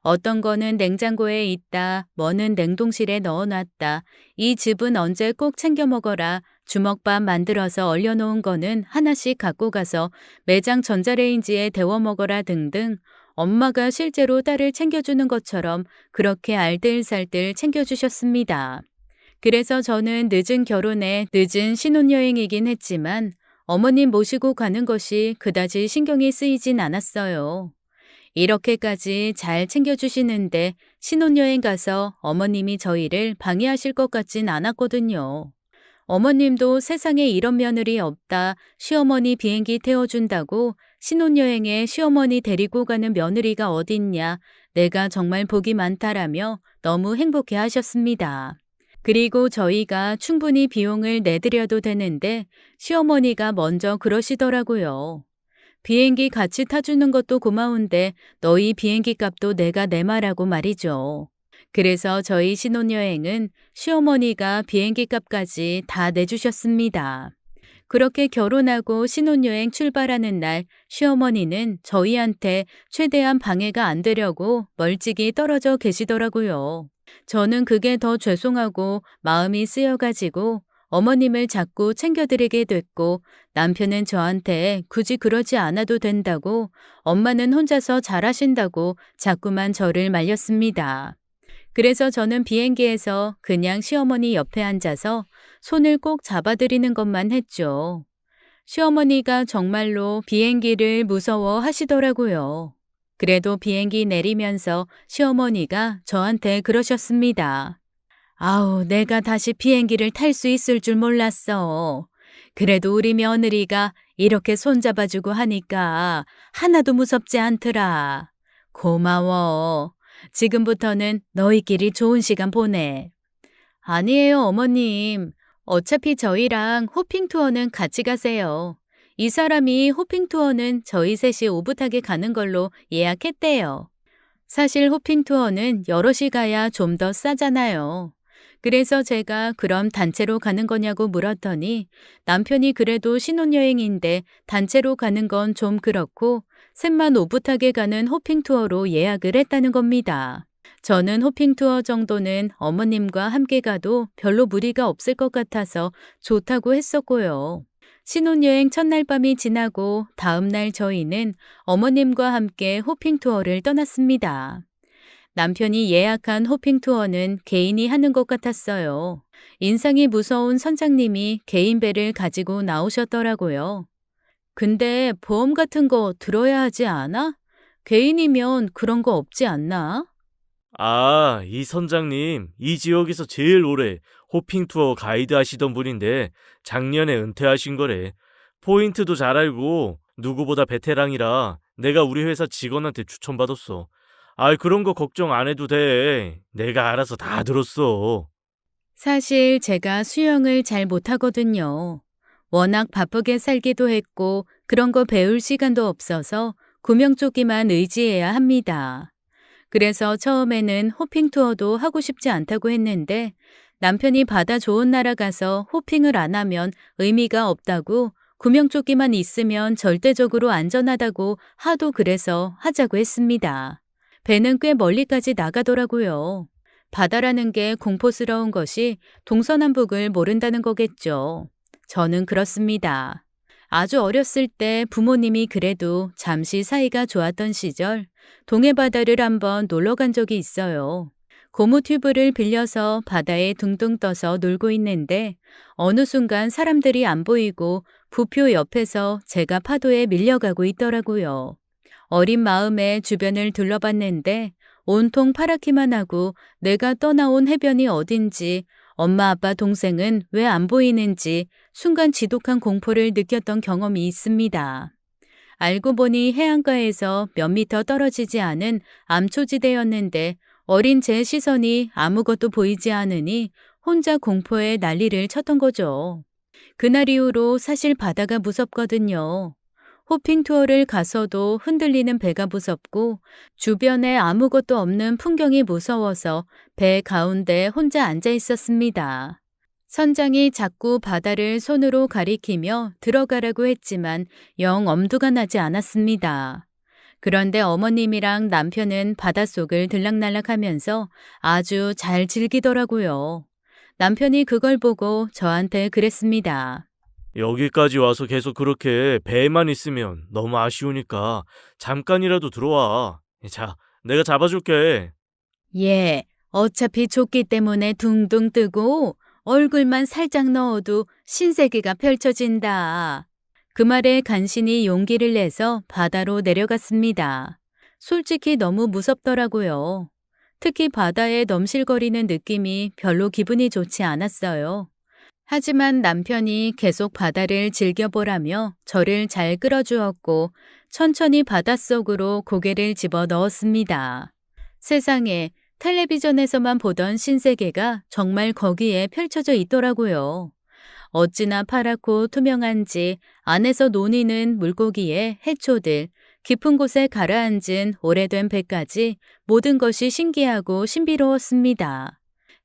어떤 거는 냉장고에 있다, 뭐는 냉동실에 넣어놨다, 이 즙은 언제 꼭 챙겨 먹어라, 주먹밥 만들어서 얼려놓은 거는 하나씩 갖고 가서 매장 전자레인지에 데워 먹어라 등등 엄마가 실제로 딸을 챙겨주는 것처럼 그렇게 알뜰살뜰 챙겨주셨습니다. 그래서 저는 늦은 결혼에 늦은 신혼여행이긴 했지만 어머님 모시고 가는 것이 그다지 신경이 쓰이진 않았어요. 이렇게까지 잘 챙겨주시는데 신혼여행 가서 어머님이 저희를 방해하실 것 같진 않았거든요. 어머님도 세상에 이런 며느리 없다, 시어머니 비행기 태워준다고 신혼여행에 시어머니 데리고 가는 며느리가 어딨냐, 내가 정말 복이 많다라며 너무 행복해 하셨습니다. 그리고 저희가 충분히 비용을 내드려도 되는데 시어머니가 먼저 그러시더라고요. 비행기 같이 타주는 것도 고마운데 너희 비행기 값도 내가 내말하고 말이죠. 그래서 저희 신혼여행은 시어머니가 비행기 값까지 다 내주셨습니다. 그렇게 결혼하고 신혼여행 출발하는 날 시어머니는 저희한테 최대한 방해가 안 되려고 멀찍이 떨어져 계시더라고요. 저는 그게 더 죄송하고 마음이 쓰여가지고 어머님을 자꾸 챙겨드리게 됐고 남편은 저한테 굳이 그러지 않아도 된다고 엄마는 혼자서 잘하신다고 자꾸만 저를 말렸습니다. 그래서 저는 비행기에서 그냥 시어머니 옆에 앉아서 손을 꼭 잡아드리는 것만 했죠. 시어머니가 정말로 비행기를 무서워 하시더라고요. 그래도 비행기 내리면서 시어머니가 저한테 그러셨습니다. 아우, 내가 다시 비행기를 탈 수 있을 줄 몰랐어. 그래도 우리 며느리가 이렇게 손잡아주고 하니까 하나도 무섭지 않더라. 고마워. 지금부터는 너희끼리 좋은 시간 보내. 아니에요, 어머님. 어차피 저희랑 호핑 투어는 같이 가세요. 이 사람이 호핑 투어는 저희 셋이 오붓하게 가는 걸로 예약했대요. 사실 호핑 투어는 여럿이 가야 좀 더 싸잖아요. 그래서 제가 그럼 단체로 가는 거냐고 물었더니 남편이 그래도 신혼여행인데 단체로 가는 건 좀 그렇고 셋만 오붓하게 가는 호핑 투어로 예약을 했다는 겁니다. 저는 호핑 투어 정도는 어머님과 함께 가도 별로 무리가 없을 것 같아서 좋다고 했었고요. 신혼여행 첫날 밤이 지나고 다음날 저희는 어머님과 함께 호핑 투어를 떠났습니다. 남편이 예약한 호핑 투어는 개인이 하는 것 같았어요. 인상이 무서운 선장님이 개인 배를 가지고 나오셨더라고요. 근데 보험 같은 거 들어야 하지 않아? 개인이면 그런 거 없지 않나? 아, 이 선장님, 이 지역에서 제일 오래 호핑 투어 가이드 하시던 분인데 작년에 은퇴하신 거래. 포인트도 잘 알고 누구보다 베테랑이라 내가 우리 회사 직원한테 추천받았어. 아이, 그런 거 걱정 안 해도 돼. 내가 알아서 다 들었어. 사실 제가 수영을 잘 못하거든요. 워낙 바쁘게 살기도 했고 그런 거 배울 시간도 없어서 구명조끼만 의지해야 합니다. 그래서 처음에는 호핑 투어도 하고 싶지 않다고 했는데 남편이 바다 좋은 나라 가서 호핑을 안 하면 의미가 없다고 구명조끼만 있으면 절대적으로 안전하다고 하도 그래서 하자고 했습니다. 배는 꽤 멀리까지 나가더라고요. 바다라는 게 공포스러운 것이 동서남북을 모른다는 거겠죠. 저는 그렇습니다. 아주 어렸을 때 부모님이 그래도 잠시 사이가 좋았던 시절 동해바다를 한번 놀러 간 적이 있어요. 고무 튜브를 빌려서 바다에 둥둥 떠서 놀고 있는데 어느 순간 사람들이 안 보이고 부표 옆에서 제가 파도에 밀려가고 있더라고요. 어린 마음에 주변을 둘러봤는데 온통 파랗기만 하고 내가 떠나온 해변이 어딘지 엄마 아빠 동생은 왜 안 보이는지 순간 지독한 공포를 느꼈던 경험이 있습니다. 알고 보니 해안가에서 몇 미터 떨어지지 않은 암초지대였는데 어린 제 시선이 아무것도 보이지 않으니 혼자 공포에 난리를 쳤던 거죠. 그날 이후로 사실 바다가 무섭거든요. 호핑 투어를 가서도 흔들리는 배가 무섭고 주변에 아무것도 없는 풍경이 무서워서 배 가운데 혼자 앉아 있었습니다. 선장이 자꾸 바다를 손으로 가리키며 들어가라고 했지만 영 엄두가 나지 않았습니다. 그런데 어머님이랑 남편은 바닷속을 들락날락하면서 아주 잘 즐기더라고요. 남편이 그걸 보고 저한테 그랬습니다. 여기까지 와서 계속 그렇게 배에만 있으면 너무 아쉬우니까 잠깐이라도 들어와. 자, 내가 잡아줄게. 예, 어차피 조끼 때문에 둥둥 뜨고 얼굴만 살짝 넣어도 신세계가 펼쳐진다. 그 말에 간신히 용기를 내서 바다로 내려갔습니다. 솔직히 너무 무섭더라고요. 특히 바다에 넘실거리는 느낌이 별로 기분이 좋지 않았어요. 하지만 남편이 계속 바다를 즐겨보라며 저를 잘 끌어주었고 천천히 바닷속으로 고개를 집어 넣었습니다. 세상에 텔레비전에서만 보던 신세계가 정말 거기에 펼쳐져 있더라고요. 어찌나 파랗고 투명한지 안에서 논이는 물고기에 해초들, 깊은 곳에 가라앉은 오래된 배까지 모든 것이 신기하고 신비로웠습니다.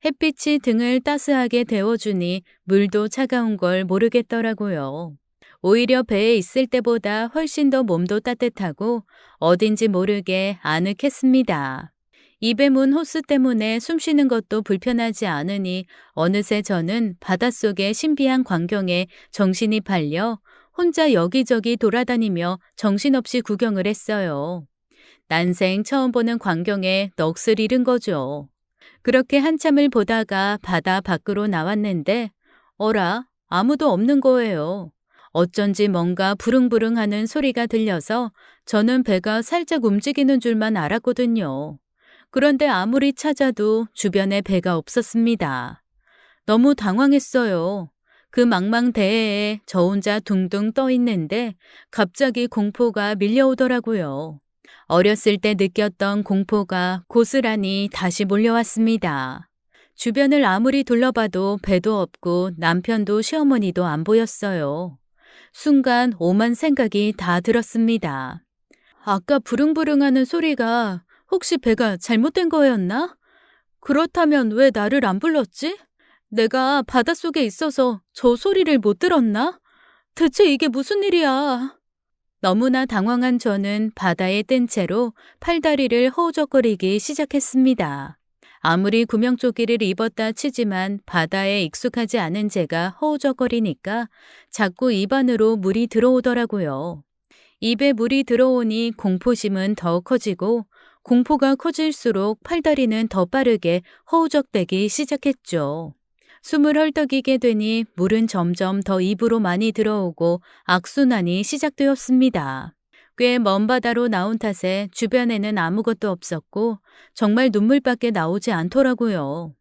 햇빛이 등을 따스하게 데워주니 물도 차가운 걸 모르겠더라고요. 오히려 배에 있을 때보다 훨씬 더 몸도 따뜻하고 어딘지 모르게 아늑했습니다. 입에 문 호스 때문에 숨 쉬는 것도 불편하지 않으니 어느새 저는 바닷속의 신비한 광경에 정신이 팔려 혼자 여기저기 돌아다니며 정신없이 구경을 했어요. 난생 처음 보는 광경에 넋을 잃은 거죠. 그렇게 한참을 보다가 바다 밖으로 나왔는데 어라, 아무도 없는 거예요. 어쩐지 뭔가 부릉부릉 하는 소리가 들려서 저는 배가 살짝 움직이는 줄만 알았거든요. 그런데 아무리 찾아도 주변에 배가 없었습니다. 너무 당황했어요. 그 망망대해에 저 혼자 둥둥 떠 있는데 갑자기 공포가 밀려오더라고요. 어렸을 때 느꼈던 공포가 고스란히 다시 몰려왔습니다. 주변을 아무리 둘러봐도 배도 없고 남편도 시어머니도 안 보였어요. 순간 오만 생각이 다 들었습니다. 아까 부릉부릉하는 소리가 혹시 배가 잘못된 거였나? 그렇다면 왜 나를 안 불렀지? 내가 바닷속에 있어서 저 소리를 못 들었나? 대체 이게 무슨 일이야? 너무나 당황한 저는 바다에 뜬 채로 팔다리를 허우적거리기 시작했습니다. 아무리 구명조끼를 입었다 치지만 바다에 익숙하지 않은 제가 허우적거리니까 자꾸 입 안으로 물이 들어오더라고요. 입에 물이 들어오니 공포심은 더 커지고 공포가 커질수록 팔다리는 더 빠르게 허우적대기 시작했죠. 숨을 헐떡이게 되니 물은 점점 더 입으로 많이 들어오고 악순환이 시작되었습니다. 꽤 먼 바다로 나온 탓에 주변에는 아무것도 없었고 정말 눈물밖에 나오지 않더라고요.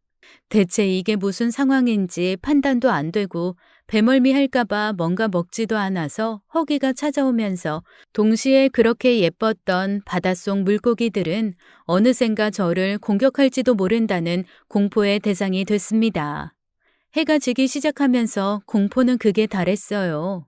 대체 이게 무슨 상황인지 판단도 안 되고 배멀미할까봐 뭔가 먹지도 않아서 허기가 찾아오면서 동시에 그렇게 예뻤던 바닷속 물고기들은 어느샌가 저를 공격할지도 모른다는 공포의 대상이 됐습니다. 해가 지기 시작하면서 공포는 극에 달했어요.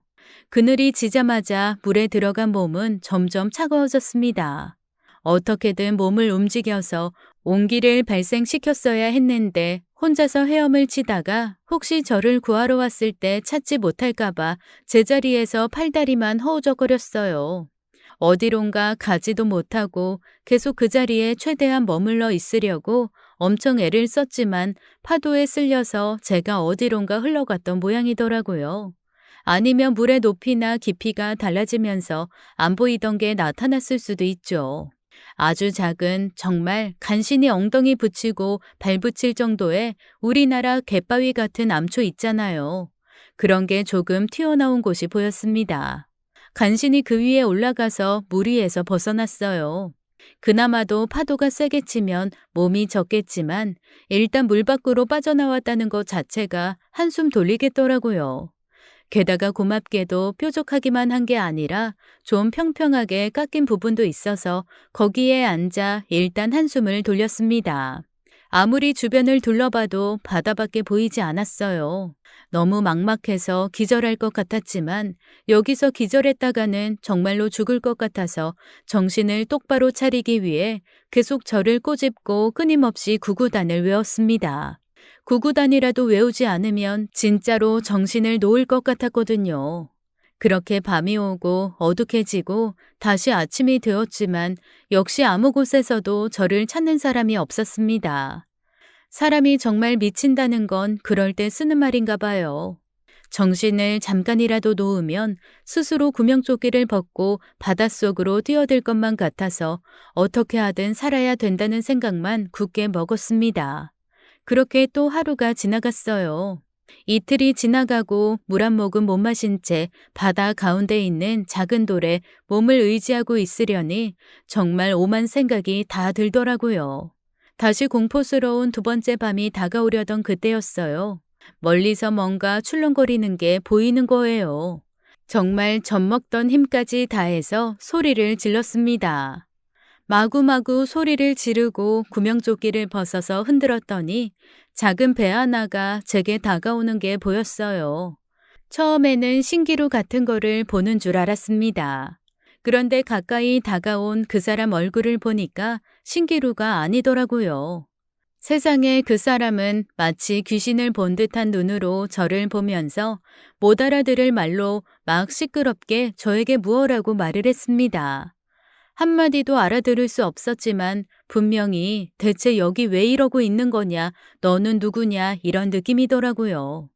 그늘이 지자마자 물에 들어간 몸은 점점 차가워졌습니다. 어떻게든 몸을 움직여서 온기를 발생시켰어야 했는데 혼자서 헤엄을 치다가 혹시 저를 구하러 왔을 때 찾지 못할까봐 제자리에서 팔다리만 허우적거렸어요. 어디론가 가지도 못하고 계속 그 자리에 최대한 머물러 있으려고 엄청 애를 썼지만 파도에 쓸려서 제가 어디론가 흘러갔던 모양이더라고요. 아니면 물의 높이나 깊이가 달라지면서 안 보이던 게 나타났을 수도 있죠. 아주 작은 정말 간신히 엉덩이 붙이고 발 붙일 정도의 우리나라 갯바위 같은 암초 있잖아요. 그런 게 조금 튀어나온 곳이 보였습니다. 간신히 그 위에 올라가서 물 위에서 벗어났어요. 그나마도 파도가 세게 치면 몸이 젖겠지만 일단 물 밖으로 빠져나왔다는 것 자체가 한숨 돌리겠더라고요. 게다가 고맙게도 뾰족하기만 한 게 아니라 좀 평평하게 깎인 부분도 있어서 거기에 앉아 일단 한숨을 돌렸습니다. 아무리 주변을 둘러봐도 바다밖에 보이지 않았어요. 너무 막막해서 기절할 것 같았지만 여기서 기절했다가는 정말로 죽을 것 같아서 정신을 똑바로 차리기 위해 계속 저를 꼬집고 끊임없이 구구단을 외웠습니다. 구구단이라도 외우지 않으면 진짜로 정신을 놓을 것 같았거든요. 그렇게 밤이 오고 어둑해지고 다시 아침이 되었지만 역시 아무 곳에서도 저를 찾는 사람이 없었습니다. 사람이 정말 미친다는 건 그럴 때 쓰는 말인가 봐요. 정신을 잠깐이라도 놓으면 스스로 구명조끼를 벗고 바닷속으로 뛰어들 것만 같아서 어떻게 하든 살아야 된다는 생각만 굳게 먹었습니다. 그렇게 또 하루가 지나갔어요. 이틀이 지나가고 물 한 모금 못 마신 채 바다 가운데 있는 작은 돌에 몸을 의지하고 있으려니 정말 오만 생각이 다 들더라고요. 다시 공포스러운 두 번째 밤이 다가오려던 그때였어요. 멀리서 뭔가 출렁거리는 게 보이는 거예요. 정말 젖먹던 힘까지 다해서 소리를 질렀습니다. 마구마구 소리를 지르고 구명조끼를 벗어서 흔들었더니 작은 배 하나가 제게 다가오는 게 보였어요. 처음에는 신기루 같은 거를 보는 줄 알았습니다. 그런데 가까이 다가온 그 사람 얼굴을 보니까 신기루가 아니더라고요. 세상에 그 사람은 마치 귀신을 본 듯한 눈으로 저를 보면서 못 알아들을 말로 막 시끄럽게 저에게 무엇라고 말을 했습니다. 한마디도 알아들을 수 없었지만 분명히 대체 여기 왜 이러고 있는 거냐, 너는 누구냐 이런 느낌이더라고요.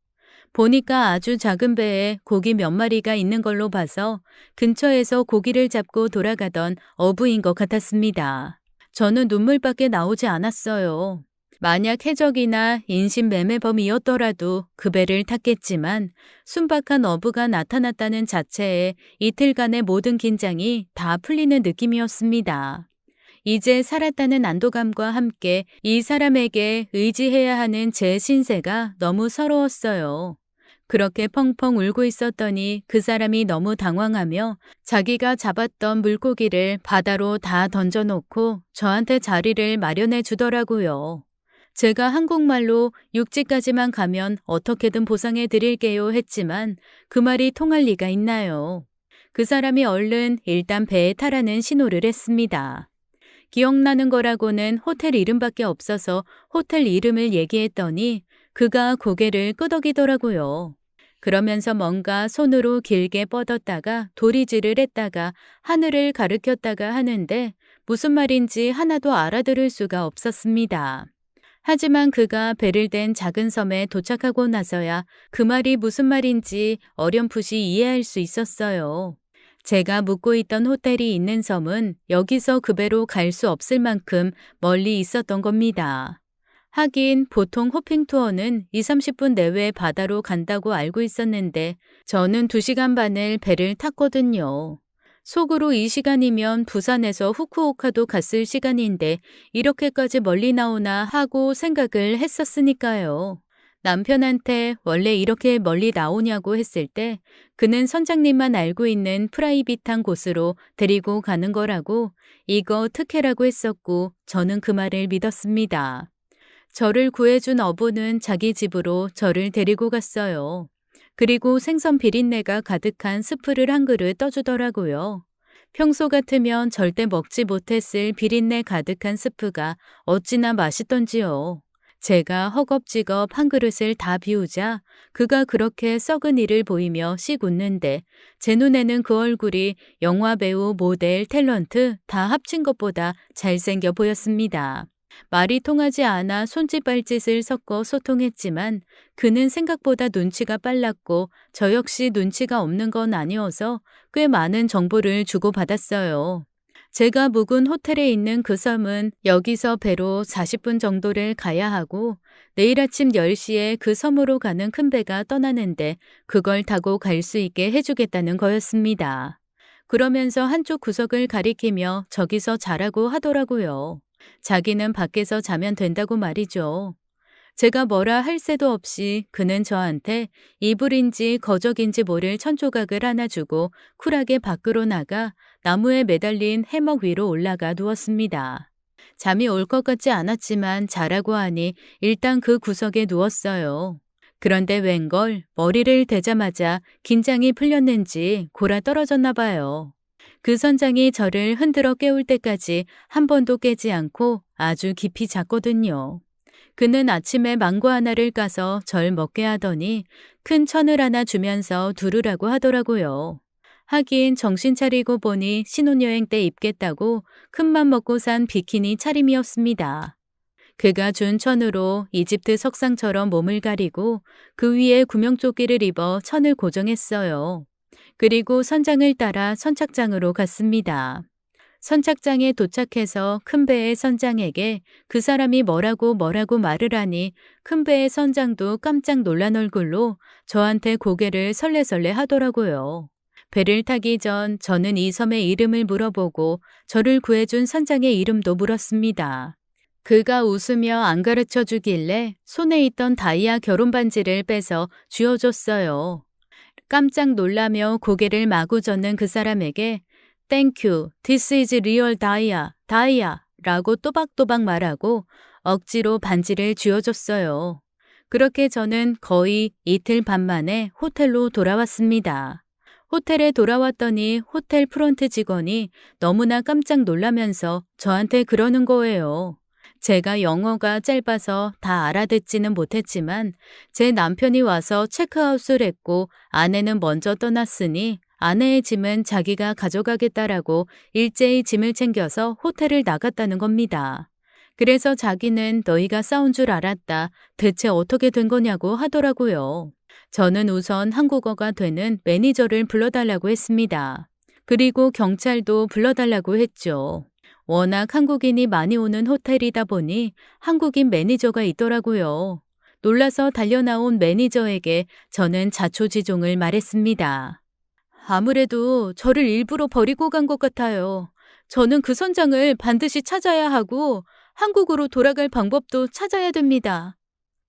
보니까 아주 작은 배에 고기 몇 마리가 있는 걸로 봐서 근처에서 고기를 잡고 돌아가던 어부인 것 같았습니다. 저는 눈물밖에 나오지 않았어요. 만약 해적이나 인신매매범이었더라도 그 배를 탔겠지만 순박한 어부가 나타났다는 자체에 이틀간의 모든 긴장이 다 풀리는 느낌이었습니다. 이제 살았다는 안도감과 함께 이 사람에게 의지해야 하는 제 신세가 너무 서러웠어요. 그렇게 펑펑 울고 있었더니 그 사람이 너무 당황하며 자기가 잡았던 물고기를 바다로 다 던져놓고 저한테 자리를 마련해 주더라고요. 제가 한국말로 육지까지만 가면 어떻게든 보상해 드릴게요 했지만 그 말이 통할 리가 있나요? 그 사람이 얼른 일단 배에 타라는 신호를 했습니다. 기억나는 거라고는 호텔 이름밖에 없어서 호텔 이름을 얘기했더니 그가 고개를 끄덕이더라고요. 그러면서 뭔가 손으로 길게 뻗었다가 도리질을 했다가 하늘을 가리켰다가 하는데 무슨 말인지 하나도 알아들을 수가 없었습니다. 하지만 그가 배를 댄 작은 섬에 도착하고 나서야 그 말이 무슨 말인지 어렴풋이 이해할 수 있었어요. 제가 묵고 있던 호텔이 있는 섬은 여기서 그 배로 갈 수 없을 만큼 멀리 있었던 겁니다. 하긴 보통 호핑 투어는 2, 30분 내외 바다로 간다고 알고 있었는데 저는 2시간 반을 배를 탔거든요. 속으로 이 시간이면 부산에서 후쿠오카도 갔을 시간인데 이렇게까지 멀리 나오나 하고 생각을 했었으니까요. 남편한테 원래 이렇게 멀리 나오냐고 했을 때 그는 선장님만 알고 있는 프라이빗한 곳으로 데리고 가는 거라고 이거 특혜라고 했었고 저는 그 말을 믿었습니다. 저를 구해준 어부는 자기 집으로 저를 데리고 갔어요. 그리고 생선 비린내가 가득한 스프를 한 그릇 떠주더라고요. 평소 같으면 절대 먹지 못했을 비린내 가득한 스프가 어찌나 맛있던지요. 제가 허겁지겁 한 그릇을 다 비우자 그가 그렇게 썩은 이를 보이며 씩 웃는데 제 눈에는 그 얼굴이 영화배우, 모델, 탤런트 다 합친 것보다 잘생겨 보였습니다. 말이 통하지 않아 손짓발짓을 섞어 소통했지만 그는 생각보다 눈치가 빨랐고 저 역시 눈치가 없는 건 아니어서 꽤 많은 정보를 주고받았어요. 제가 묵은 호텔에 있는 그 섬은 여기서 배로 40분 정도를 가야 하고 내일 아침 10시에 그 섬으로 가는 큰 배가 떠나는데 그걸 타고 갈 수 있게 해주겠다는 거였습니다. 그러면서 한쪽 구석을 가리키며 저기서 자라고 하더라고요. 자기는 밖에서 자면 된다고 말이죠. 제가 뭐라 할 새도 없이 그는 저한테 이불인지 거적인지 모를 천조각을 하나 주고 쿨하게 밖으로 나가 나무에 매달린 해먹 위로 올라가 누웠습니다. 잠이 올 것 같지 않았지만 자라고 하니 일단 그 구석에 누웠어요. 그런데 웬걸 머리를 대자마자 긴장이 풀렸는지 골아 떨어졌나 봐요. 그 선장이 저를 흔들어 깨울 때까지 한 번도 깨지 않고 아주 깊이 잤거든요. 그는 아침에 망고 하나를 까서 절 먹게 하더니 큰 천을 하나 주면서 두르라고 하더라고요. 하긴 정신 차리고 보니 신혼여행 때 입겠다고 큰맘 먹고 산 비키니 차림이었습니다. 그가 준 천으로 이집트 석상처럼 몸을 가리고 그 위에 구명조끼를 입어 천을 고정했어요. 그리고 선장을 따라 선착장으로 갔습니다. 선착장에 도착해서 큰 배의 선장에게 그 사람이 뭐라고 말을 하니 큰 배의 선장도 깜짝 놀란 얼굴로 저한테 고개를 설레설레 하더라고요. 배를 타기 전 저는 이 섬의 이름을 물어보고 저를 구해준 선장의 이름도 물었습니다. 그가 웃으며 안 가르쳐 주길래 손에 있던 다이아 결혼 반지를 빼서 쥐어줬어요. 깜짝 놀라며 고개를 마구 젓는 그 사람에게 Thank you, this is real 다이아 라고 또박또박 말하고 억지로 반지를 쥐어줬어요. 그렇게 저는 거의 이틀 반 만에 호텔로 돌아왔습니다. 호텔에 돌아왔더니 호텔 프론트 직원이 너무나 깜짝 놀라면서 저한테 그러는 거예요. 제가 영어가 짧아서 다 알아듣지는 못했지만 제 남편이 와서 체크아웃을 했고 아내는 먼저 떠났으니 아내의 짐은 자기가 가져가겠다라고 일제히 짐을 챙겨서 호텔을 나갔다는 겁니다. 그래서 자기는 너희가 싸운 줄 알았다. 대체 어떻게 된 거냐고 하더라고요. 저는 우선 한국어가 되는 매니저를 불러달라고 했습니다. 그리고 경찰도 불러달라고 했죠. 워낙 한국인이 많이 오는 호텔이다 보니 한국인 매니저가 있더라고요. 놀라서 달려나온 매니저에게 저는 자초지종을 말했습니다. 아무래도 저를 일부러 버리고 간 것 같아요. 저는 그 선장을 반드시 찾아야 하고 한국으로 돌아갈 방법도 찾아야 됩니다.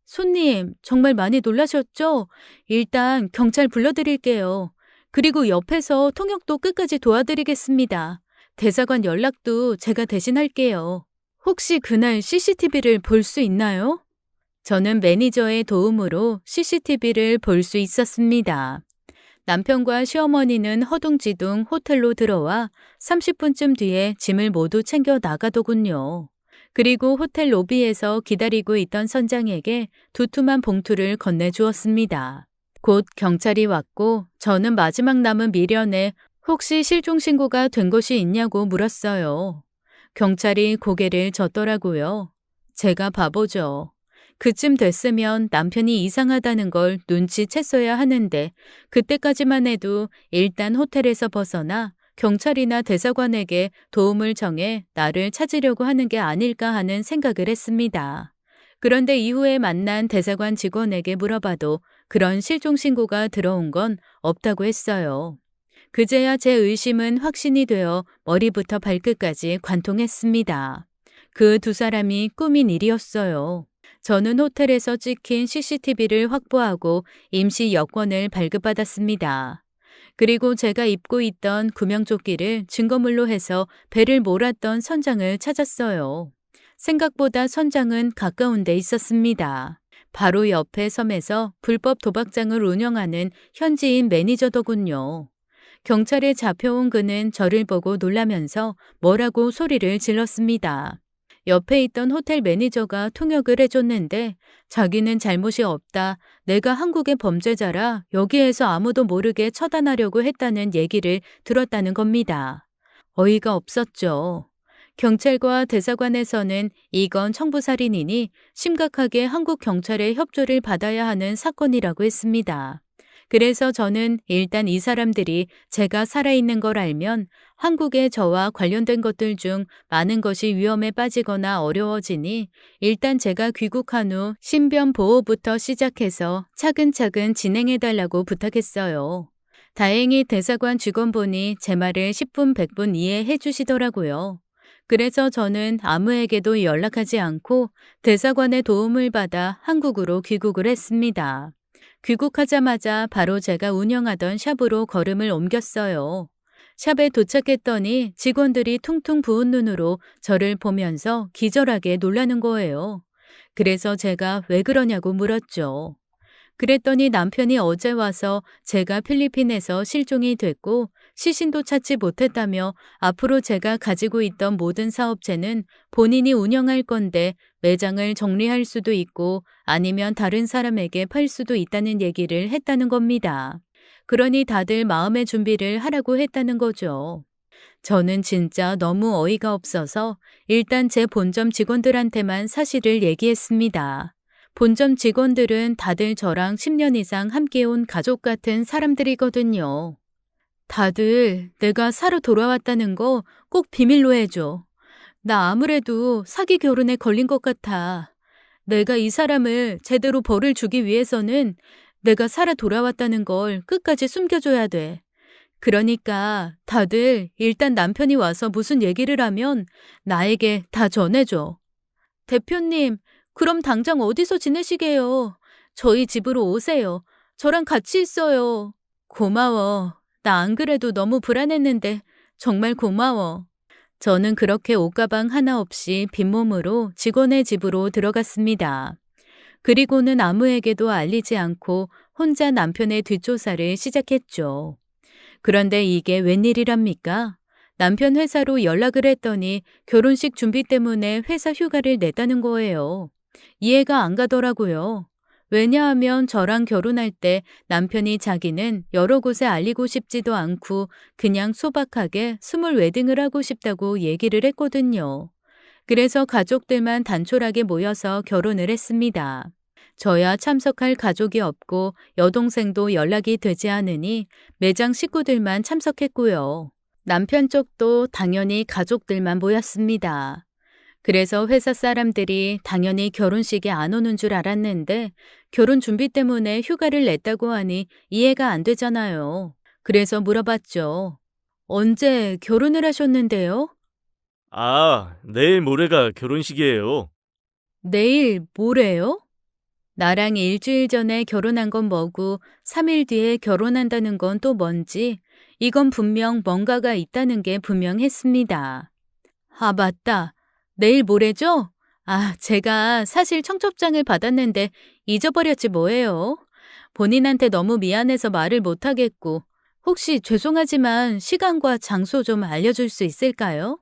손님, 정말 많이 놀라셨죠? 일단 경찰 불러드릴게요. 그리고 옆에서 통역도 끝까지 도와드리겠습니다. 대사관 연락도 제가 대신할게요. 혹시 그날 CCTV를 볼 수 있나요? 저는 매니저의 도움으로 CCTV를 볼 수 있었습니다. 남편과 시어머니는 허둥지둥 호텔로 들어와 30분쯤 뒤에 짐을 모두 챙겨 나가더군요. 그리고 호텔 로비에서 기다리고 있던 선장에게 두툼한 봉투를 건네주었습니다. 곧 경찰이 왔고 저는 마지막 남은 미련에 혹시 실종 신고가 된 것이 있냐고 물었어요. 경찰이 고개를 젓더라고요. 제가 바보죠. 그쯤 됐으면 남편이 이상하다는 걸 눈치챘어야 하는데 그때까지만 해도 일단 호텔에서 벗어나 경찰이나 대사관에게 도움을 청해 나를 찾으려고 하는 게 아닐까 하는 생각을 했습니다. 그런데 이후에 만난 대사관 직원에게 물어봐도 그런 실종 신고가 들어온 건 없다고 했어요. 그제야 제 의심은 확신이 되어 머리부터 발끝까지 관통했습니다. 그 두 사람이 꾸민 일이었어요. 저는 호텔에서 찍힌 CCTV를 확보하고 임시 여권을 발급받았습니다. 그리고 제가 입고 있던 구명조끼를 증거물로 해서 배를 몰았던 선장을 찾았어요. 생각보다 선장은 가까운 데 있었습니다. 바로 옆에 섬에서 불법 도박장을 운영하는 현지인 매니저더군요. 경찰에 잡혀온 그는 저를 보고 놀라면서 뭐라고 소리를 질렀습니다. 옆에 있던 호텔 매니저가 통역을 해줬는데 자기는 잘못이 없다. 내가 한국의 범죄자라 여기에서 아무도 모르게 처단하려고 했다는 얘기를 들었다는 겁니다. 어이가 없었죠. 경찰과 대사관에서는 이건 청부살인이니 심각하게 한국 경찰의 협조를 받아야 하는 사건이라고 했습니다. 그래서 저는 일단 이 사람들이 제가 살아있는 걸 알면 한국에 저와 관련된 것들 중 많은 것이 위험에 빠지거나 어려워지니 일단 제가 귀국한 후 신변 보호부터 시작해서 차근차근 진행해달라고 부탁했어요. 다행히 대사관 직원분이 제 말을 10분 100분 이해해 주시더라고요. 그래서 저는 아무에게도 연락하지 않고 대사관의 도움을 받아 한국으로 귀국을 했습니다. 귀국하자마자 바로 제가 운영하던 샵으로 걸음을 옮겼어요. 샵에 도착했더니 직원들이 퉁퉁 부은 눈으로 저를 보면서 기절하게 놀라는 거예요. 그래서 제가 왜 그러냐고 물었죠. 그랬더니 남편이 어제 와서 제가 필리핀에서 실종이 됐고 시신도 찾지 못했다며 앞으로 제가 가지고 있던 모든 사업체는 본인이 운영할 건데 매장을 정리할 수도 있고 아니면 다른 사람에게 팔 수도 있다는 얘기를 했다는 겁니다. 그러니 다들 마음의 준비를 하라고 했다는 거죠. 저는 진짜 너무 어이가 없어서 일단 제 본점 직원들한테만 사실을 얘기했습니다. 본점 직원들은 다들 저랑 10년 이상 함께온 가족 같은 사람들이거든요. 다들 내가 사러 돌아왔다는 거 꼭 비밀로 해줘. 나 아무래도 사기 결혼에 걸린 것 같아. 내가 이 사람을 제대로 벌을 주기 위해서는 내가 살아 돌아왔다는 걸 끝까지 숨겨줘야 돼. 그러니까 다들 일단 남편이 와서 무슨 얘기를 하면 나에게 다 전해줘. 대표님, 그럼 당장 어디서 지내시게요? 저희 집으로 오세요. 저랑 같이 있어요. 고마워. 나 안 그래도 너무 불안했는데 정말 고마워. 저는 그렇게 옷가방 하나 없이 빈몸으로 직원의 집으로 들어갔습니다. 그리고는 아무에게도 알리지 않고 혼자 남편의 뒷조사를 시작했죠. 그런데 이게 웬일이랍니까? 남편 회사로 연락을 했더니 결혼식 준비 때문에 회사 휴가를 냈다는 거예요. 이해가 안 가더라고요. 왜냐하면 저랑 결혼할 때 남편이 자기는 여러 곳에 알리고 싶지도 않고 그냥 소박하게 스몰 웨딩을 하고 싶다고 얘기를 했거든요. 그래서 가족들만 단촐하게 모여서 결혼을 했습니다. 저야 참석할 가족이 없고 여동생도 연락이 되지 않으니 매장 식구들만 참석했고요. 남편 쪽도 당연히 가족들만 모였습니다. 그래서 회사 사람들이 당연히 결혼식에 안 오는 줄 알았는데 결혼 준비 때문에 휴가를 냈다고 하니 이해가 안 되잖아요. 그래서 물어봤죠. 언제 결혼을 하셨는데요? 아, 내일 모레가 결혼식이에요. 내일 모레요? 나랑 일주일 전에 결혼한 건 뭐고 3일 뒤에 결혼한다는 건 또 뭔지 이건 분명 뭔가가 있다는 게 분명했습니다. 아, 맞다. 내일 모레죠? 아, 제가 사실 청첩장을 받았는데 잊어버렸지 뭐예요. 본인한테 너무 미안해서 말을 못하겠고 혹시 죄송하지만 시간과 장소 좀 알려줄 수 있을까요?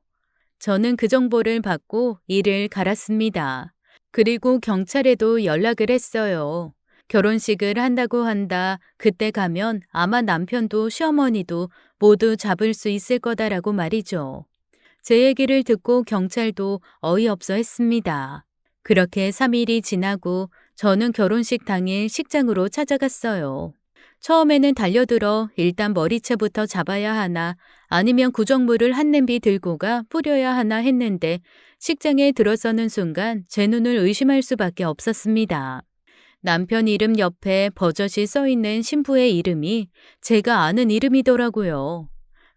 저는 그 정보를 받고 이를 갈았습니다. 그리고 경찰에도 연락을 했어요. 결혼식을 한다고 한다. 그때 가면 아마 남편도 시어머니도 모두 잡을 수 있을 거다라고 말이죠. 제 얘기를 듣고 경찰도 어이없어 했습니다. 그렇게 3일이 지나고 저는 결혼식 당일 식장으로 찾아갔어요. 처음에는 달려들어 일단 머리채부터 잡아야 하나 아니면 구정물을 한 냄비 들고 가 뿌려야 하나 했는데 식장에 들어서는 순간 제 눈을 의심할 수밖에 없었습니다. 남편 이름 옆에 버젓이 써 있는 신부의 이름이 제가 아는 이름이더라고요.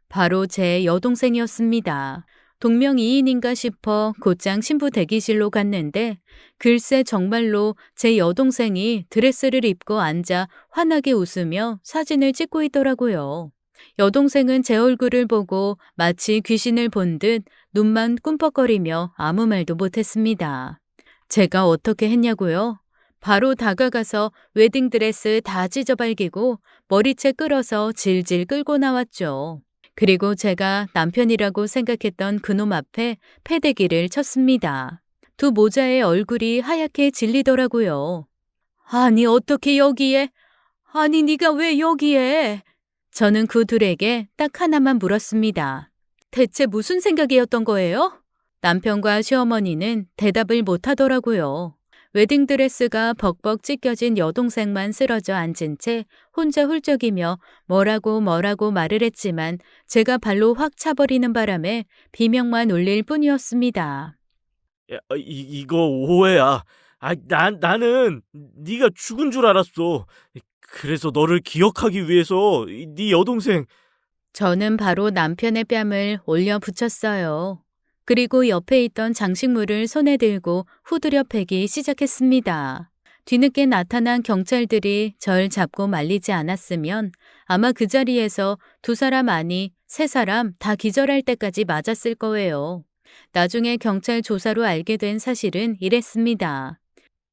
바로 제 여동생이었습니다. 동명이인인가 싶어 곧장 신부 대기실로 갔는데 글쎄 정말로 제 여동생이 드레스를 입고 앉아 환하게 웃으며 사진을 찍고 있더라고요. 여동생은 제 얼굴을 보고 마치 귀신을 본 듯 눈만 꿈뻑거리며 아무 말도 못했습니다. 제가 어떻게 했냐고요? 바로 다가가서 웨딩드레스 다 찢어발기고 머리채 끌어서 질질 끌고 나왔죠. 그리고 제가 남편이라고 생각했던 그놈 앞에 패대기를 쳤습니다. 두 모자의 얼굴이 하얗게 질리더라고요. 아니 어떻게 여기에? 아니 네가 왜 여기에? 저는 그 둘에게 딱 하나만 물었습니다. 대체 무슨 생각이었던 거예요? 남편과 시어머니는 대답을 못 하더라고요. 웨딩드레스가 벅벅 찢겨진 여동생만 쓰러져 앉은 채 혼자 훌쩍이며 뭐라고 말을 했지만 제가 발로 확 차버리는 바람에 비명만 울릴 뿐이었습니다. 야, 이거 오해야. 나는 네가 죽은 줄 알았어. 그래서 너를 기억하기 위해서 네 여동생. 저는 바로 남편의 뺨을 올려 붙였어요. 그리고 옆에 있던 장식물을 손에 들고 후드려 패기 시작했습니다. 뒤늦게 나타난 경찰들이 절 잡고 말리지 않았으면 아마 그 자리에서 두 사람 아니 세 사람 다 기절할 때까지 맞았을 거예요. 나중에 경찰 조사로 알게 된 사실은 이랬습니다.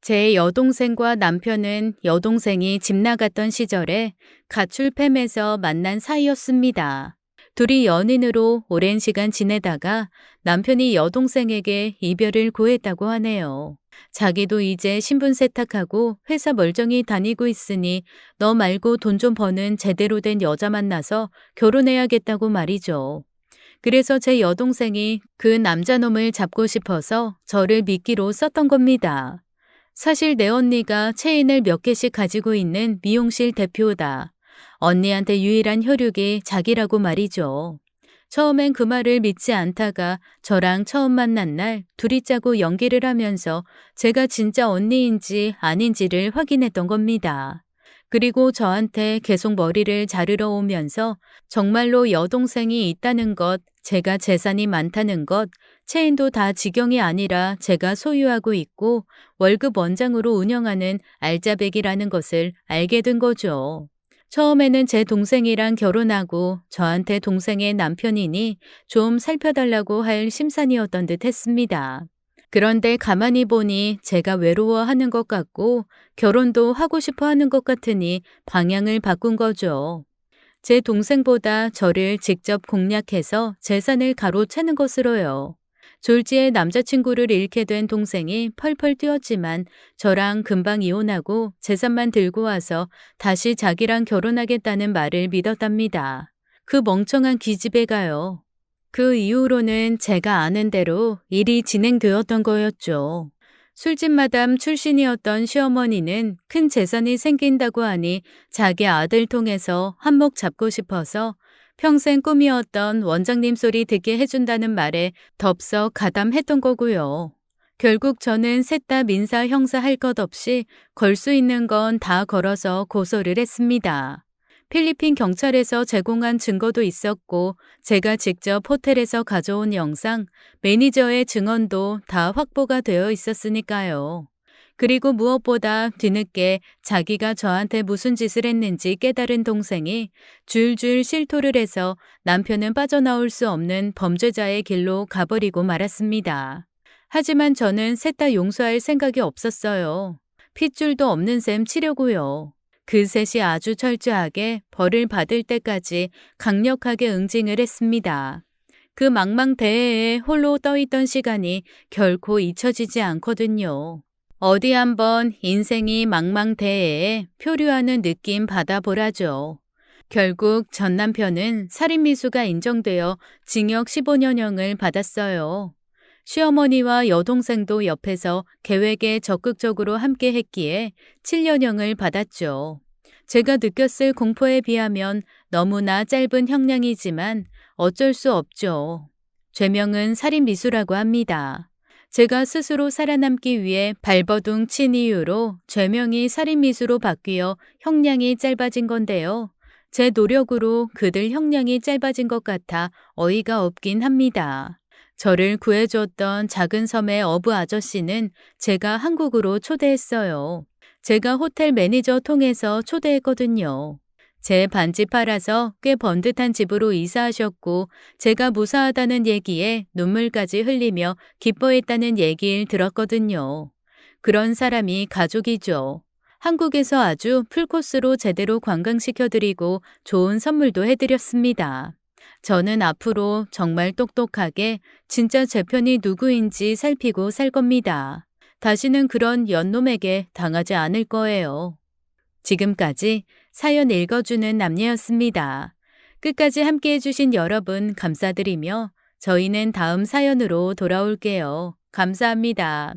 제 여동생과 남편은 여동생이 집 나갔던 시절에 가출팸에서 만난 사이였습니다. 둘이 연인으로 오랜 시간 지내다가 남편이 여동생에게 이별을 고했다고 하네요. 자기도 이제 신분 세탁하고 회사 멀쩡히 다니고 있으니 너 말고 돈 좀 버는 제대로 된 여자 만나서 결혼해야겠다고 말이죠. 그래서 제 여동생이 그 남자놈을 잡고 싶어서 저를 미끼로 썼던 겁니다. 사실 내 언니가 체인을 몇 개씩 가지고 있는 미용실 대표다. 언니한테 유일한 혈육이 자기라고 말이죠. 처음엔 그 말을 믿지 않다가 저랑 처음 만난 날 둘이 짜고 연기를 하면서 제가 진짜 언니인지 아닌지를 확인했던 겁니다. 그리고 저한테 계속 머리를 자르러 오면서 정말로 여동생이 있다는 것, 제가 재산이 많다는 것, 체인도 다 직영이 아니라 제가 소유하고 있고 월급 원장으로 운영하는 알짜배기라는 것을 알게 된 거죠. 처음에는 제 동생이랑 결혼하고 저한테 동생의 남편이니 좀 살펴달라고 할 심산이었던 듯 했습니다. 그런데 가만히 보니 제가 외로워하는 것 같고 결혼도 하고 싶어 하는 것 같으니 방향을 바꾼 거죠. 제 동생보다 저를 직접 공략해서 재산을 가로채는 것으로요. 졸지에 남자친구를 잃게 된 동생이 펄펄 뛰었지만 저랑 금방 이혼하고 재산만 들고 와서 다시 자기랑 결혼하겠다는 말을 믿었답니다. 그 멍청한 기집애가요. 그 이후로는 제가 아는 대로 일이 진행되었던 거였죠. 술집 마담 출신이었던 시어머니는 큰 재산이 생긴다고 하니 자기 아들 통해서 한몫 잡고 싶어서 평생 꿈이었던 원장님 소리 듣게 해준다는 말에 덥석 가담했던 거고요. 결국 저는 셋 다 민사 형사 할 것 없이 걸 수 있는 건 다 걸어서 고소를 했습니다. 필리핀 경찰에서 제공한 증거도 있었고 제가 직접 호텔에서 가져온 영상, 매니저의 증언도 다 확보가 되어 있었으니까요. 그리고 무엇보다 뒤늦게 자기가 저한테 무슨 짓을 했는지 깨달은 동생이 줄줄 실토를 해서 남편은 빠져나올 수 없는 범죄자의 길로 가버리고 말았습니다. 하지만 저는 셋 다 용서할 생각이 없었어요. 핏줄도 없는 셈 치려고요. 그 셋이 아주 철저하게 벌을 받을 때까지 강력하게 응징을 했습니다. 그 망망대해에 홀로 떠있던 시간이 결코 잊혀지지 않거든요. 어디 한번 인생이 망망대해에 표류하는 느낌 받아보라죠. 결국 전 남편은 살인미수가 인정되어 징역 15년형을 받았어요. 시어머니와 여동생도 옆에서 계획에 적극적으로 함께 했기에 7년형을 받았죠. 제가 느꼈을 공포에 비하면 너무나 짧은 형량이지만 어쩔 수 없죠. 죄명은 살인미수라고 합니다. 제가 스스로 살아남기 위해 발버둥 친 이유로 죄명이 살인미수로 바뀌어 형량이 짧아진 건데요. 제 노력으로 그들 형량이 짧아진 것 같아 어이가 없긴 합니다. 저를 구해줬던 작은 섬의 어부 아저씨는 제가 한국으로 초대했어요. 제가 호텔 매니저 통해서 초대했거든요. 제 반지 팔아서 꽤 번듯한 집으로 이사하셨고 제가 무사하다는 얘기에 눈물까지 흘리며 기뻐했다는 얘기를 들었거든요. 그런 사람이 가족이죠. 한국에서 아주 풀코스로 제대로 관광시켜드리고 좋은 선물도 해드렸습니다. 저는 앞으로 정말 똑똑하게 진짜 제 편이 누구인지 살피고 살 겁니다. 다시는 그런 연놈에게 당하지 않을 거예요. 지금까지 사연 읽어주는 남녀였습니다. 끝까지 함께 해주신 여러분 감사드리며 저희는 다음 사연으로 돌아올게요. 감사합니다.